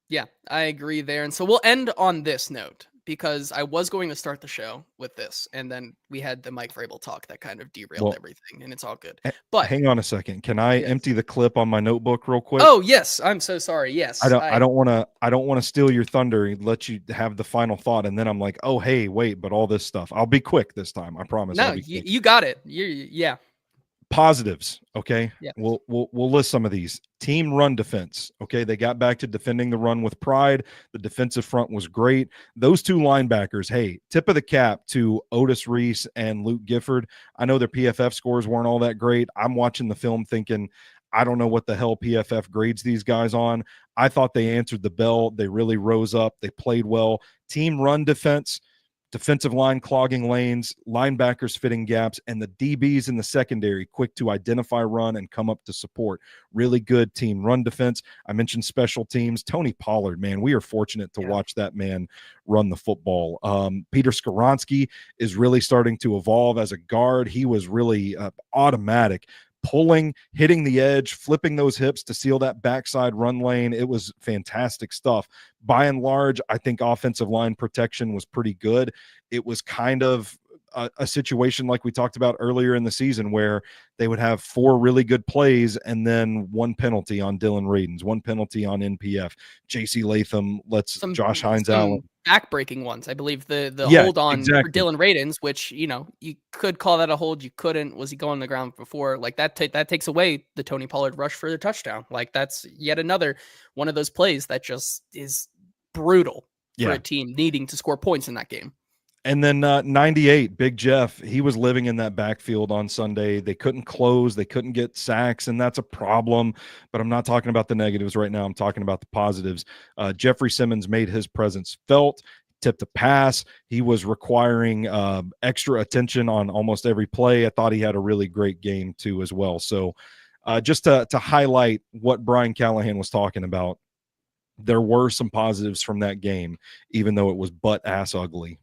Yeah, I agree there. And so we'll end on this note, because I was going to start the show with this, and then we had the Mike Vrabel talk that kind of derailed everything, and it's all good. But hang on a second. Can I empty the clip on my notebook real quick? Oh, yes. I'm so sorry. Yes. I don't want to steal your thunder and let you have the final thought. And then I'm like, oh, hey, wait, but all this stuff. I'll be quick this time. I promise. No, you got it. Yeah. Positives. Okay. Yeah. We'll list some of these. Team run defense. Okay. They got back to defending the run with pride. The defensive front was great. Those two linebackers, hey, tip of the cap to Otis Reese and Luke Gifford. I know their PFF scores weren't all that great. I'm watching the film thinking, I don't know what the hell PFF grades these guys on. I thought they answered the bell. They really rose up. They played well. Team run defense. Defensive line clogging lanes, linebackers fitting gaps, and the DBs in the secondary quick to identify run and come up to support. Really good team run defense. I mentioned special teams. Tony Pollard, man, we are fortunate to watch that man run the football. Peter Skoronski is really starting to evolve as a guard. He was really automatic. Pulling, hitting the edge, flipping those hips to seal that backside run lane. It was fantastic stuff. By and large, I think offensive line protection was pretty good. It was kind of a situation like we talked about earlier in the season where they would have 4 really good plays and then 1 penalty on Dylan Radins, 1 penalty on NPF. JC Latham lets Josh Hines out. Back-breaking ones. I believe the hold on for Dylan Radins, which, you could call that a hold. You couldn't. Was he going on the ground before? Like that takes away the Tony Pollard rush for the touchdown. Like that's yet another one of those plays that just is brutal for a team needing to score points in that game. And then 98, Big Jeff, he was living in that backfield on Sunday. They couldn't close. They couldn't get sacks, and that's a problem. But I'm not talking about the negatives right now. I'm talking about the positives. Jeffrey Simmons made his presence felt, tipped a pass. He was requiring extra attention on almost every play. I thought he had a really great game, too, as well. So just to highlight what Brian Callahan was talking about, there were some positives from that game, even though it was butt-ass ugly.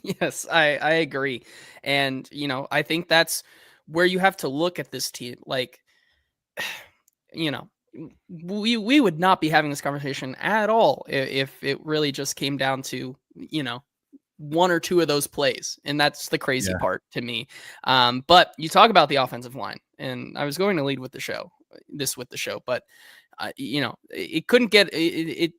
Yes, I agree. And, I think that's where you have to look at this team. Like, we would not be having this conversation at all if it really just came down to, 1 or 2 of those plays. And that's the crazy part to me. But you talk about the offensive line, and I was going to lead with the show, but it couldn't get it.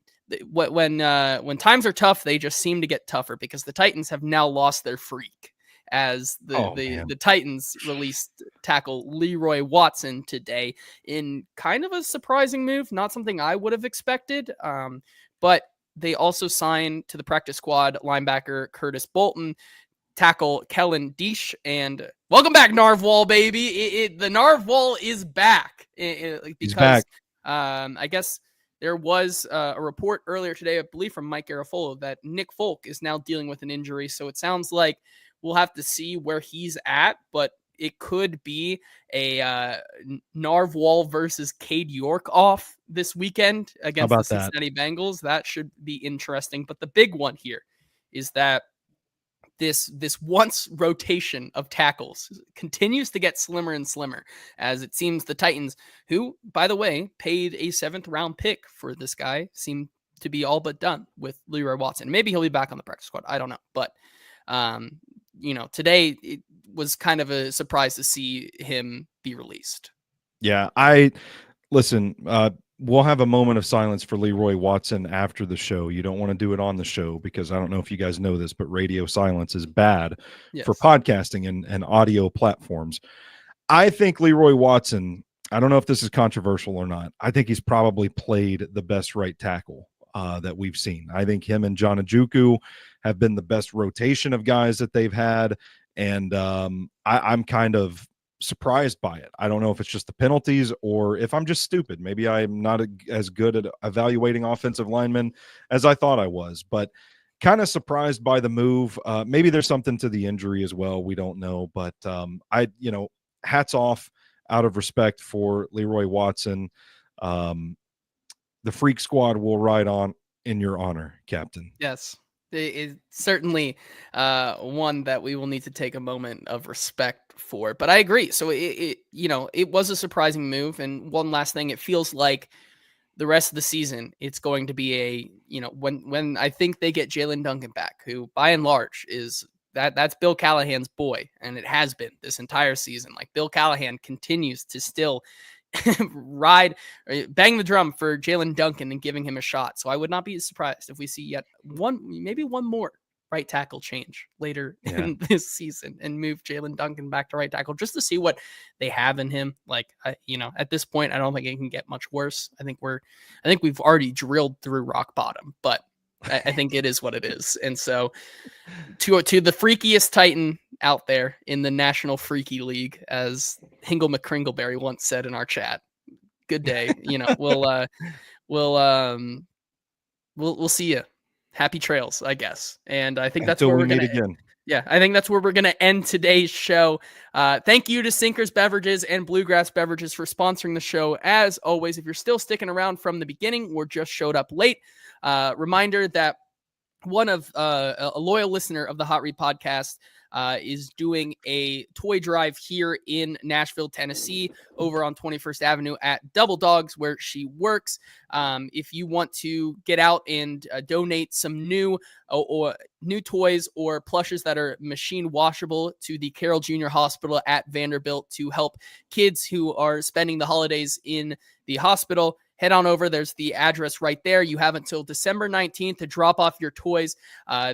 When times are tough, they just seem to get tougher because the Titans have now lost their freak as the Titans released tackle Leroy Watson today in kind of a surprising move, not something I would have expected. But they also signed to the practice squad linebacker Curtis Bolton, tackle Kellen Deesh, and welcome back, Narwhal, baby. The Narwhal is back because he's back. I guess there was a report earlier today, I believe from Mike Garafolo, that Nick Folk is now dealing with an injury. So it sounds like we'll have to see where he's at, but it could be a Narwhal versus Cade York off this weekend against the about that? Cincinnati Bengals. That should be interesting. But the big one here is that this once rotation of tackles continues to get slimmer and slimmer, as it seems the Titans, who, by the way, paid a 7th round pick for this guy, seem to be all but done with Leroy Watson. Maybe he'll be back on the practice squad. I don't know. But, today it was kind of a surprise to see him be released. Yeah, listen, we'll have a moment of silence for Leroy Watson after the show. You don't want to do it on the show because I don't know if you guys know this, but radio silence is bad for podcasting and audio platforms. I think Leroy Watson, I don't know if this is controversial or not, I think he's probably played the best right tackle that we've seen. I think him and John Njoku have been the best rotation of guys that they've had, and I'm kind of surprised by it. I don't know if it's just the penalties or if I'm just stupid. Maybe I'm not as good at evaluating offensive linemen as I thought I was, but kind of surprised by the move. Maybe there's something to the injury as well. We don't know, but hats off out of respect for Leroy Watson. The Freak Squad will ride on in your honor, Captain. Yes. It's certainly one that we will need to take a moment of respect for. But I agree. So it was a surprising move. And one last thing, it feels like the rest of the season, it's going to be when I think they get Jalen Duncan back, who by and large is that's Bill Callahan's boy, and it has been this entire season. Like, Bill Callahan continues to still bang the drum for Jalen Duncan and giving him a shot. So I would not be surprised if we see yet maybe one more right tackle change later in this season and move Jalen Duncan back to right tackle just to see what they have in him. Like, at this point, I don't think it can get much worse. I think we've already drilled through rock bottom, but I think it is what it is. And so to the freakiest Titan out there in the National Freaky League, as Hingle McCringleberry once said in our chat, good day. We'll see you. Happy trails, I guess. And I think that's where we're going to again. Yeah, I think that's where we're going to end today's show. Thank you to Sinkers Beverages and Bluegrass Beverages for sponsoring the show. As always, if you're still sticking around from the beginning or just showed up late, reminder that one of a loyal listener of the Hot Read podcast is doing a toy drive here in Nashville, Tennessee, over on 21st Avenue at Double Dogs, where she works. If you want to get out and donate some new toys or plushes that are machine washable to the Carroll Junior Hospital at Vanderbilt to help kids who are spending the holidays in the hospital, head on over. There's the address right there. You have until December 19th to drop off your toys.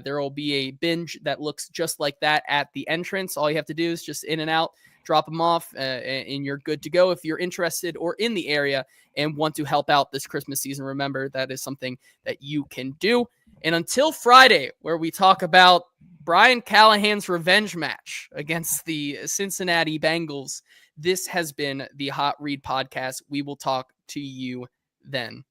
There will be a binge that looks just like that at the entrance. All you have to do is just in and out, drop them off, and you're good to go. If you're interested or in the area and want to help out this Christmas season, remember that is something that you can do. And until Friday, where we talk about Brian Callahan's revenge match against the Cincinnati Bengals, this has been the Hot Read Podcast. We will talk to you then.